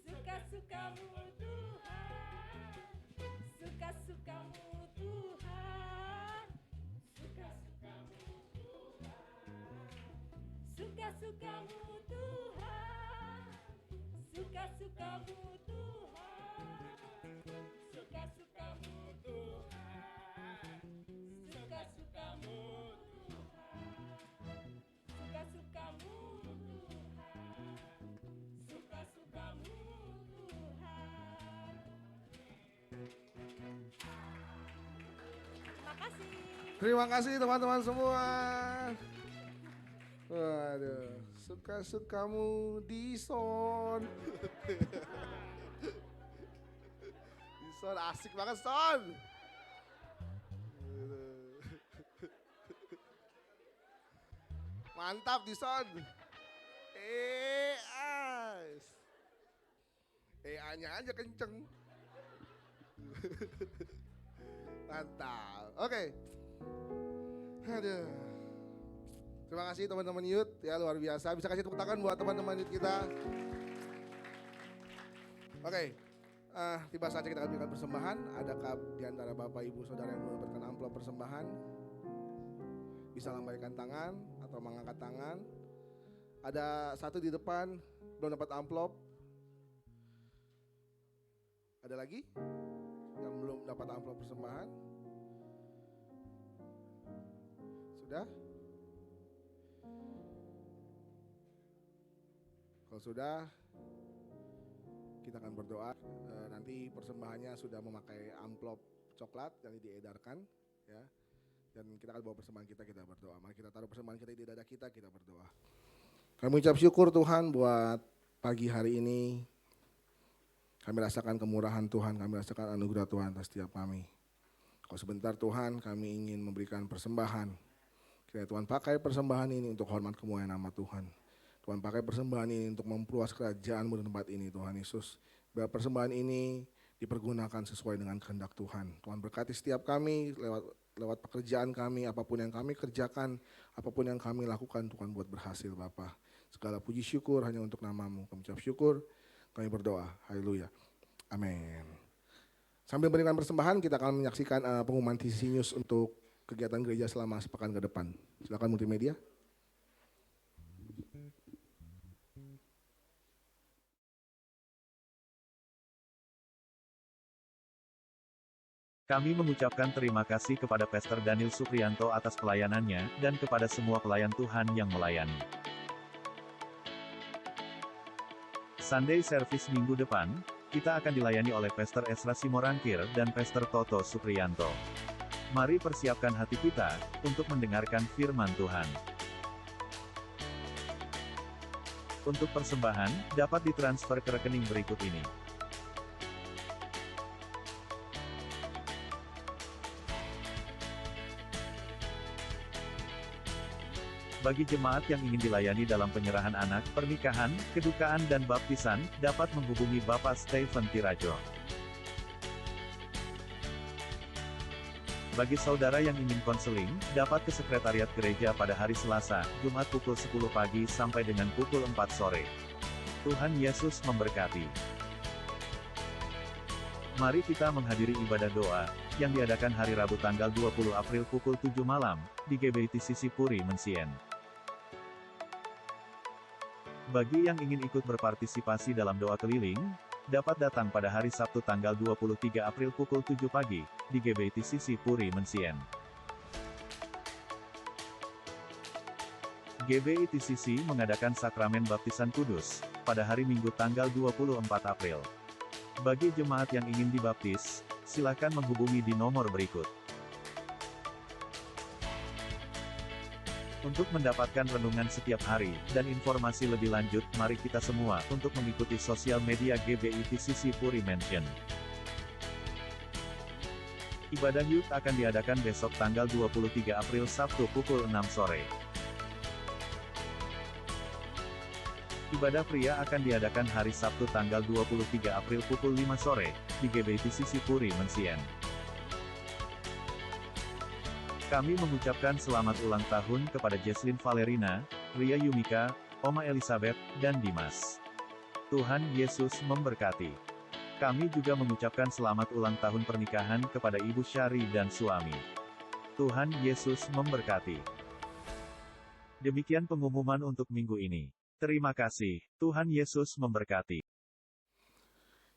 suka-sukamu Tuhan, suka-sukamu Tuhan, suka-sukamu Tuhan, suka-sukamu Tuhan, suka-sukamu Tuhan, suka-sukamu Tuhan, suka-sukamu Tuhan, suka-sukamu Tuhan, suka-sukamu Tuhan. Terima kasih. Terima kasih teman-teman semua. Waduh, suka-sukamu Dison. Dison asik banget Son. Mantap Dison. EA-nya aja kenceng. Mantap. Oke. Aduh. Terima kasih teman-teman youth ya, luar biasa. Bisa kasih tepuk tangan buat teman-teman youth kita. Oke. Tiba saatnya kita akan berikan persembahan. Adakah di antara Bapak Ibu Saudara yang mendapatkan amplop persembahan? Bisa lambaikan tangan atau mengangkat tangan. Ada satu di depan belum dapat amplop. Ada lagi yang belum dapat amplop persembahan? Sudah? Kalau sudah, kita akan berdoa. Nanti persembahannya sudah memakai amplop coklat yang diedarkan, ya. Dan kita akan bawa persembahan kita berdoa. Mari kita taruh persembahan kita di dada kita berdoa. Kami ucap syukur Tuhan buat pagi hari ini. Kami rasakan kemurahan Tuhan, kami rasakan anugerah Tuhan atas setiap kami. Kalau sebentar Tuhan kami ingin memberikan persembahan. Kiranya Tuhan pakai persembahan ini untuk hormat kemuliaan nama Tuhan. Tuhan pakai persembahan ini untuk memperluas kerajaan-Mu di tempat ini Tuhan Yesus. Biar persembahan ini dipergunakan sesuai dengan kehendak Tuhan. Tuhan berkati setiap kami lewat pekerjaan kami, apapun yang kami kerjakan, apapun yang kami lakukan Tuhan buat berhasil Bapa. Segala puji syukur hanya untuk nama-Mu. Kami ucap syukur, kami berdoa. Haleluya. Amin. Sambil memberikan persembahan, kita akan menyaksikan pengumuman TCC News untuk kegiatan gereja selama sepekan ke depan. Silakan multimedia. Kami mengucapkan terima kasih kepada Pastor Daniel Supriyanto atas pelayanannya, dan kepada semua pelayan Tuhan yang melayani. Sunday Service minggu depan, kita akan dilayani oleh Pastor Esra Simorangkir dan Pastor Toto Supriyanto. Mari persiapkan hati kita, untuk mendengarkan firman Tuhan. Untuk persembahan, dapat ditransfer ke rekening berikut ini. Bagi jemaat yang ingin dilayani dalam penyerahan anak, pernikahan, kedukaan dan baptisan, dapat menghubungi Bapak Stephen Tirajo. Bagi saudara yang ingin konseling, dapat ke sekretariat gereja pada hari Selasa, Jumat pukul 10 pagi sampai dengan pukul 4 sore. Tuhan Yesus memberkati. Mari kita menghadiri ibadah doa, yang diadakan hari Rabu tanggal 20 April pukul 7 malam, di GBI-TCC Puri Mensien. Bagi yang ingin ikut berpartisipasi dalam doa keliling, dapat datang pada hari Sabtu tanggal 23 April pukul 7 pagi, di GBI-TCC Puri Mensien. GBI-TCC mengadakan sakramen baptisan kudus, pada hari Minggu tanggal 24 April. Bagi jemaat yang ingin dibaptis, silakan menghubungi di nomor berikut. Untuk mendapatkan renungan setiap hari, dan informasi lebih lanjut, mari kita semua, untuk mengikuti sosial media GBI-TCC Puri Mansion. Ibadah Youth akan diadakan besok tanggal 23 April Sabtu pukul 6 sore. Ibadah pria akan diadakan hari Sabtu tanggal 23 April pukul 5 sore, di GBI-TCC Puri Mensien. Kami mengucapkan selamat ulang tahun kepada Jesslyn Valerina, Ria Yumika, Oma Elizabeth, dan Dimas. Tuhan Yesus memberkati. Kami juga mengucapkan selamat ulang tahun pernikahan kepada Ibu Syari dan suami. Tuhan Yesus memberkati. Demikian pengumuman untuk minggu ini. Terima kasih, Tuhan Yesus memberkati.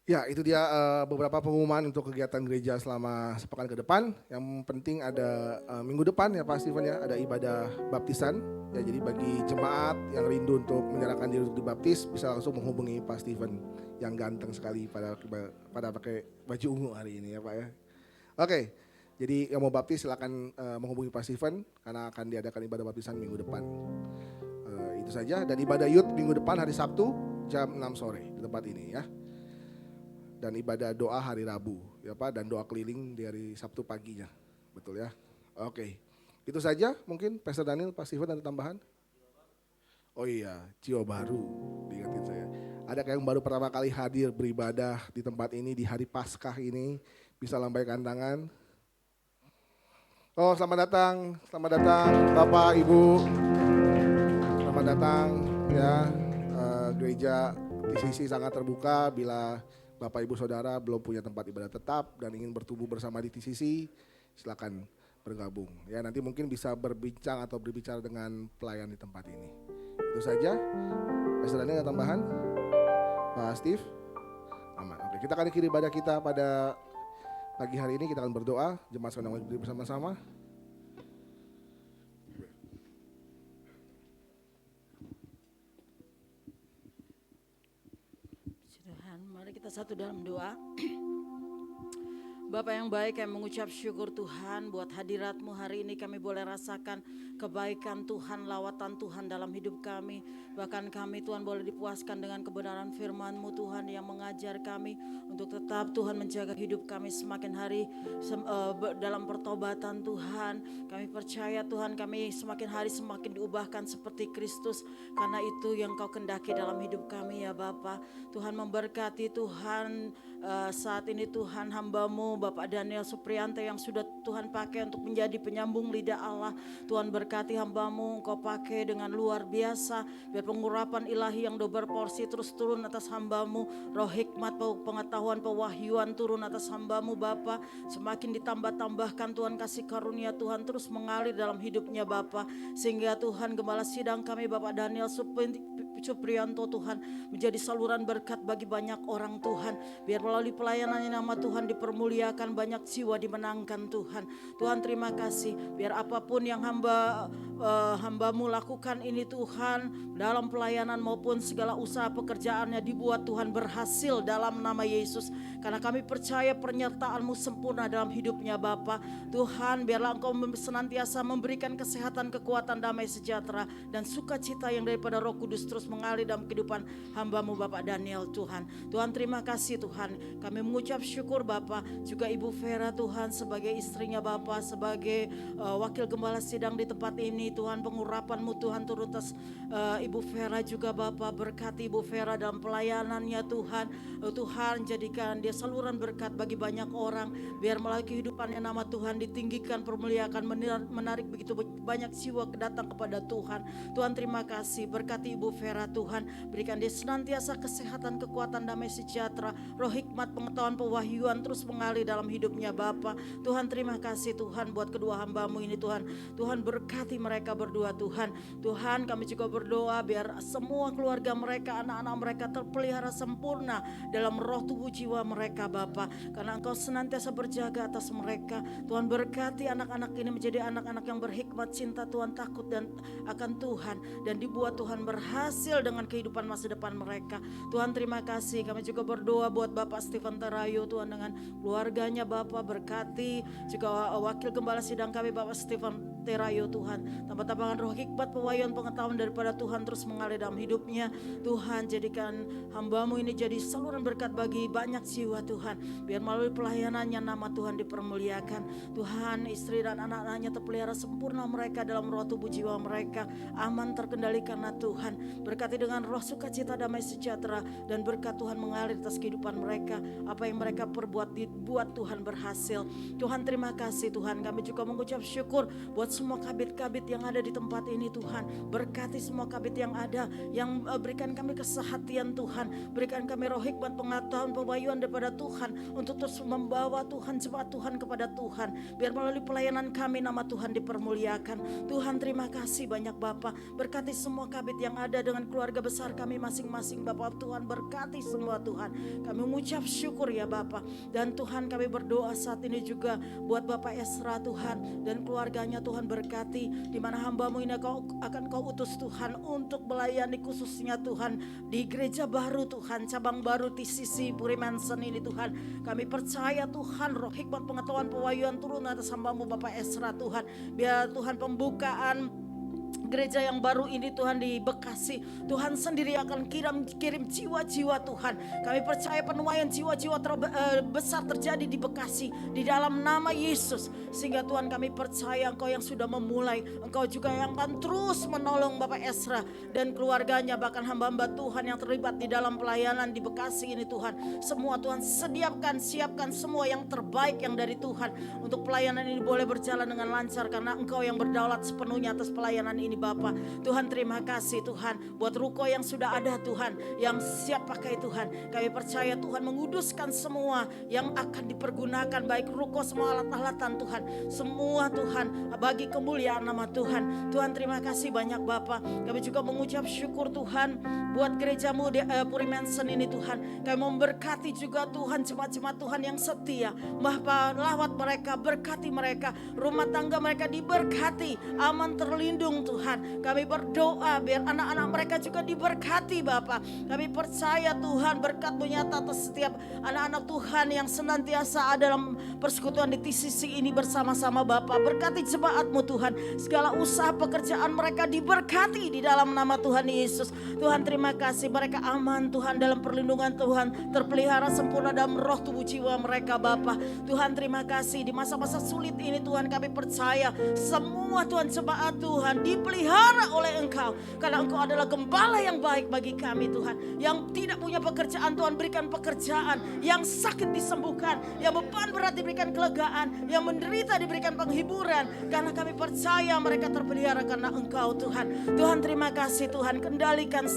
Ya, itu dia beberapa pengumuman untuk kegiatan gereja selama sepekan ke depan. Yang penting ada minggu depan ya Pak Steven ya, ada ibadah baptisan. Ya, jadi bagi jemaat yang rindu untuk menyerahkan diri untuk dibaptis, bisa langsung menghubungi Pak Steven yang ganteng sekali pada pakai baju ungu hari ini ya Pak ya. Oke, jadi yang mau baptis silakan menghubungi Pak Steven karena akan diadakan ibadah baptisan minggu depan. Itu saja, dan ibadah youth minggu depan hari Sabtu jam 6 sore di tempat ini ya. Dan ibadah doa hari Rabu ya Pak, dan doa keliling di hari Sabtu paginya. Betul ya. Oke. Itu saja mungkin Pastor Daniel, Pak Steven ada tambahan? Oh iya, Cio baru diingatin saya. Ada yang baru pertama kali hadir beribadah di tempat ini di hari Paskah ini, bisa lambaikan tangan. Oh, selamat datang Bapak, Ibu. Selamat datang ya. Gereja TCC sangat terbuka bila Bapak Ibu Saudara belum punya tempat ibadah tetap dan ingin bertumbuh bersama di TCC, silakan bergabung. Ya, nanti mungkin bisa berbincang atau berbicara dengan pelayan di tempat ini. Itu saja. Pastor Daniel ada tambahan? Pak Steve? Aman. Oke, kita akan akhiri ibadah kita pada pagi hari ini. Kita akan berdoa. Jemaat sekalian berdiri bersama-sama. Mari kita satu dalam doa. Bapa yang baik, kami mengucap syukur Tuhan buat hadirat-Mu hari ini. Kami boleh rasakan kebaikan Tuhan, lawatan Tuhan dalam hidup kami. Bahkan kami Tuhan boleh dipuaskan dengan kebenaran firman-Mu Tuhan yang mengajar kami untuk tetap Tuhan menjaga hidup kami semakin hari dalam pertobatan Tuhan. Kami percaya Tuhan kami semakin hari semakin diubahkan seperti Kristus. Karena itu yang Kau kendaki dalam hidup kami ya Bapa. Tuhan memberkati Tuhan saat ini Tuhan hamba-Mu Bapak Daniel Supriyanto yang sudah Tuhan pakai untuk menjadi penyambung lidah Allah. Tuhan berkati hamba-Mu, Engkau pakai dengan luar biasa. Biar pengurapan ilahi yang double porsi terus turun atas hamba-Mu. Roh hikmat, pengetahuan, pewahyuan turun atas hamba-Mu Bapa. Semakin ditambah-tambahkan Tuhan, kasih karunia Tuhan terus mengalir dalam hidupnya Bapa. Sehingga Tuhan Gembala Sidang kami Bapak Daniel Supriyanto Tuhan menjadi saluran berkat bagi banyak orang Tuhan. Biar melalui pelayanannya nama Tuhan dipermuliakan, banyak jiwa dimenangkan Tuhan. Tuhan terima kasih. Biar apapun yang hamba-Mu lakukan ini Tuhan, dalam pelayanan maupun segala usaha pekerjaannya dibuat Tuhan berhasil dalam nama Yesus. Karena kami percaya penyertaan-Mu sempurna dalam hidupnya Bapa. Tuhan biarlah Engkau senantiasa memberikan kesehatan, kekuatan, damai sejahtera dan sukacita yang daripada Roh Kudus terus mengalir dalam kehidupan hamba-Mu Bapak Daniel Tuhan. Tuhan terima kasih Tuhan. Kami mengucap syukur Bapa, juga Ibu Vera Tuhan sebagai istrinya Bapa, sebagai wakil gembala sidang di tempat ini Tuhan, pengurapan-Mu Tuhan turun atas Ibu Vera juga Bapa. Berkati Ibu Vera dalam pelayanannya Tuhan. Tuhan jadikan dia saluran berkat bagi banyak orang. Biar melalui kehidupannya nama Tuhan ditinggikan, permuliakan, menarik begitu banyak jiwa datang kepada Tuhan. Tuhan terima kasih. Berkati Ibu Vera Tuhan, berikan dia senantiasa kesehatan, kekuatan, damai sejahtera, roh hikmat, pengetahuan, pewahyuan terus mengalir dalam hidupnya Bapa. Tuhan terima kasih Tuhan buat kedua hamba-Mu ini Tuhan. Tuhan berkati mereka berdua Tuhan. Tuhan kami juga berdoa biar semua keluarga mereka, anak-anak mereka terpelihara sempurna dalam roh tubuh jiwa mereka Bapa. Karena Engkau senantiasa berjaga atas mereka. Tuhan berkati anak-anak ini menjadi anak-anak yang berhikmat, cinta Tuhan, takut dan akan Tuhan, dan dibuat Tuhan berhasil dengan kehidupan masa depan mereka. Tuhan terima kasih. Kami juga berdoa buat Bapak Stephen Terayu Tuhan dengan keluarganya Bapak, berkati juga wakil gembala sidang kami Bapak Stephen Terayu Tuhan. Tambah-tambahan roh hikmat, pewahyuan, pengetahuan daripada Tuhan terus mengalir dalam hidupnya. Tuhan jadikan hamba-Mu ini jadi saluran berkat bagi banyak jiwa Tuhan. Biar melalui pelayanannya nama Tuhan dipermuliakan. Tuhan istri dan anak-anaknya terpelihara sempurna mereka dalam roh tubuh jiwa mereka. Aman terkendali karena Tuhan. Berkati dengan roh sukacita, damai sejahtera dan berkat Tuhan mengalir atas kehidupan mereka. Apa yang mereka perbuat dibuat Tuhan berhasil. Tuhan terima kasih Tuhan. Kami juga mengucap syukur buat semua kabit-kabit yang ada di tempat ini Tuhan. Berkati semua kabit yang ada, yang berikan kami kesehatan Tuhan. Berikan kami roh hikmat, pengetahuan, pewahyuan daripada Tuhan untuk terus membawa Tuhan, jemaat Tuhan kepada Tuhan. Biar melalui pelayanan kami nama Tuhan dipermuliakan. Tuhan terima kasih banyak Bapa. Berkati semua kabit yang ada dengan keluarga besar kami masing-masing Bapa. Tuhan berkati semua Tuhan. Kami mengucap syukur ya Bapa. Dan Tuhan kami berdoa saat ini juga buat Bapak Esra Tuhan dan keluarganya Tuhan berkati. Di mana hamba-Mu ini akan Kau utus Tuhan untuk melayani khususnya Tuhan di gereja baru Tuhan, cabang baru TCC Puri Mansion ini Tuhan. Kami percaya Tuhan roh hikmat, pengetahuan, pewahyuan turun atas hamba-Mu Bapak Esra Tuhan. Biar Tuhan pembukaan gereja yang baru ini Tuhan di Bekasi, Tuhan sendiri akan kirim jiwa-jiwa Tuhan. Kami percaya penuaian jiwa-jiwa besar terjadi di Bekasi di dalam nama Yesus. Sehingga Tuhan kami percaya Engkau yang sudah memulai, Engkau juga yang akan terus menolong Bapak Esra dan keluarganya, bahkan hamba-hamba Tuhan yang terlibat di dalam pelayanan di Bekasi ini Tuhan. Semua Tuhan siapkan semua yang terbaik yang dari Tuhan untuk pelayanan ini boleh berjalan dengan lancar karena Engkau yang berdaulat sepenuhnya atas pelayanan ini Bapa. Tuhan terima kasih Tuhan buat ruko yang sudah ada Tuhan, yang siap pakai Tuhan. Kami percaya Tuhan menguduskan semua yang akan dipergunakan, baik ruko semua alat-alatan Tuhan, semua Tuhan bagi kemuliaan nama Tuhan. Tuhan terima kasih banyak Bapa. Kami juga mengucap syukur Tuhan buat gereja-Mu di Puri Mansion ini Tuhan. Kami memberkati juga Tuhan jemaat-jemaat Tuhan yang setia. Bapa lawat mereka, berkati mereka, rumah tangga mereka diberkati, aman terlindung Tuhan. Kami berdoa biar anak-anak mereka juga diberkati Bapa. Kami percaya Tuhan berkat-Mu nyata atas setiap anak-anak Tuhan yang senantiasa ada dalam persekutuan di TCC ini bersama-sama Bapa. Berkati jemaat-Mu Tuhan. Segala usaha pekerjaan mereka diberkati di dalam nama Tuhan Yesus. Tuhan terima kasih mereka aman Tuhan dalam perlindungan Tuhan. Terpelihara sempurna dalam roh tubuh jiwa mereka Bapa. Tuhan terima kasih di masa-masa sulit ini Tuhan kami percaya semua Tuhan jemaat Tuhan dipelihara dipelihara oleh Engkau. Karena Engkau adalah gembala yang baik bagi kami Tuhan. Yang tidak punya pekerjaan Tuhan berikan pekerjaan. Yang sakit disembuhkan. Yang beban berat diberikan kelegaan. Yang menderita diberikan penghiburan. Karena kami percaya mereka terpelihara karena Engkau Tuhan. Tuhan terima kasih Tuhan. Kendalikan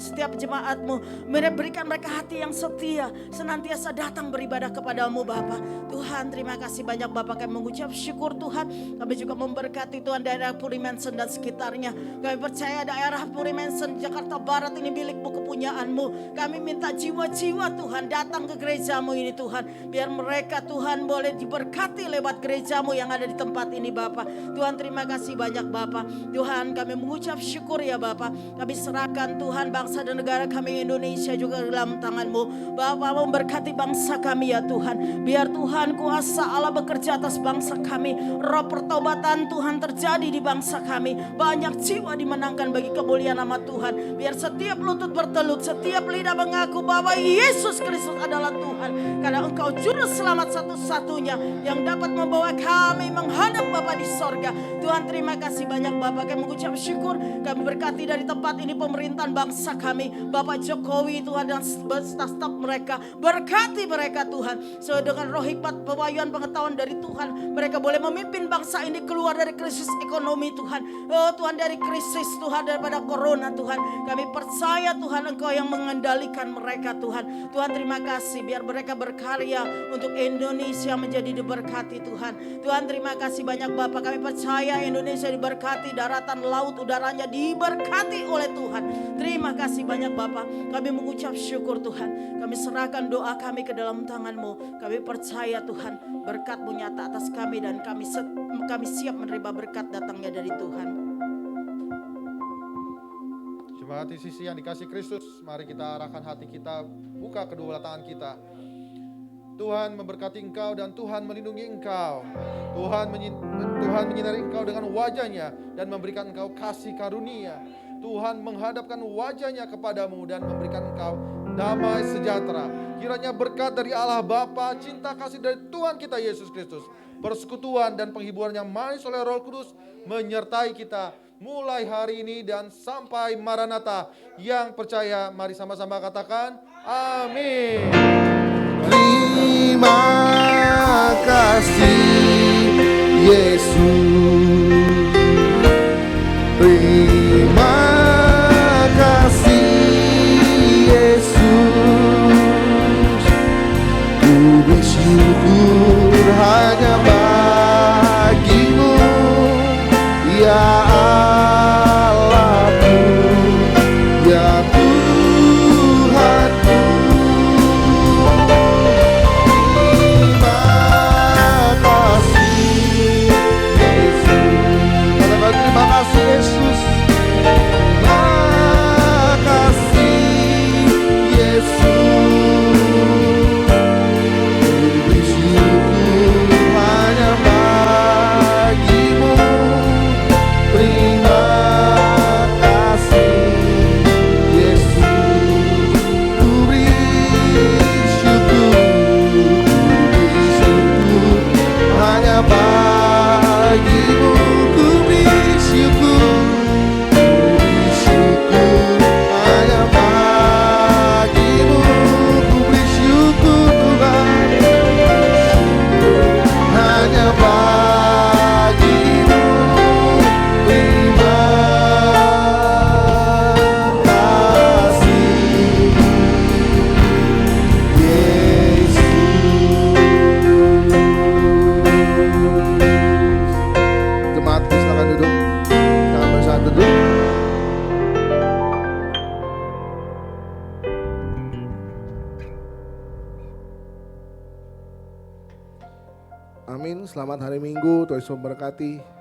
setiap jemaat-Mu. Berikan mereka hati yang setia. Senantiasa datang beribadah kepadamu Bapa. Tuhan terima kasih banyak Bapa. Kami mengucap syukur Tuhan. Kami juga memberkati Tuhan daerah Puri Mansion dan sekitarnya. Kami percaya daerah Puri Mansion Jakarta Barat ini milik-Mu, kepunyaan-Mu. Kami minta jiwa-jiwa Tuhan datang ke gereja-Mu ini Tuhan. Biar mereka Tuhan boleh diberkati lewat gereja-Mu yang ada di tempat ini Bapa. Tuhan terima kasih banyak Bapa. Tuhan kami mengucap syukur ya Bapa. Kami serahkan Tuhan bangsa dan negara kami Indonesia juga dalam tangan-Mu. Bapa memberkati bangsa kami ya Tuhan. Biar Tuhan kuasa Allah bekerja atas bangsa kami. Roh pertobatan Tuhan terjadi di bangsa kami. Banyak jiwa dimenangkan bagi kemuliaan nama Tuhan. Biar setiap lutut bertelut, setiap lidah mengaku bahwa Yesus Kristus adalah Tuhan. Karena Engkau juru selamat satu-satunya yang dapat membawa kami menghadap Bapa di sorga. Tuhan terima kasih banyak Bapa. Kami mengucap syukur. Kami berkati dari tempat ini pemerintahan bangsa kami. Bapak Jokowi Tuhan dan staf-staf mereka. Berkati mereka Tuhan. Sesuai dengan roh hikmat pewahyuan pengetahuan dari Tuhan. Mereka boleh memimpin bangsa ini keluar dari krisis ekonomi Tuhan. Oh Tuhan dari krisis Tuhan daripada corona Tuhan. Kami percaya Tuhan Engkau yang mengendalikan mereka Tuhan. Tuhan terima kasih biar mereka berkarya untuk Indonesia menjadi diberkati Tuhan. Tuhan terima kasih banyak Bapak. Kami percaya Indonesia diberkati, daratan, laut, udaranya diberkati oleh Tuhan. Terima kasih banyak Bapak. Kami mengucap syukur Tuhan. Kami serahkan doa kami ke dalam tangan-Mu. Kami percaya Tuhan berkat-Mu nyata atas kami dan kami siap menerima berkat datangnya dari Tuhan. Jemaat di sisi yang dikasih Kristus, mari kita arahkan hati kita, buka kedua belah tangan kita. Tuhan memberkati engkau dan Tuhan melindungi engkau. Tuhan menyinari engkau dengan wajahnya dan memberikan engkau kasih karunia. Tuhan menghadapkan wajahnya kepadamu dan memberikan engkau damai sejahtera. Kiranya berkat dari Allah Bapa, cinta kasih dari Tuhan kita Yesus Kristus, persekutuan dan penghiburan yang manis oleh Roh Kudus menyertai kita mulai hari ini dan sampai Maranatha. Yang percaya mari sama-sama katakan amin. Terima kasih Yesus. Terima kasih Yesus. Ku bersyukur hanya bagimu ya Allahku, ya Tuhanku. Terima kasih Yesus. Terima kasih Yesus. Bersyukur hanya bagimu. Terima kasih Yesus. Ku bersyukur hanya bagimu. Bersyukur hanya bagimu. Ku bersyukur Tuhan hanya bagimu. Terima kasih Yesus. Jemaat silakan duduk. Jangan bersatu dulu. Amin. Selamat hari Minggu. Tuhan Yesus memberkati.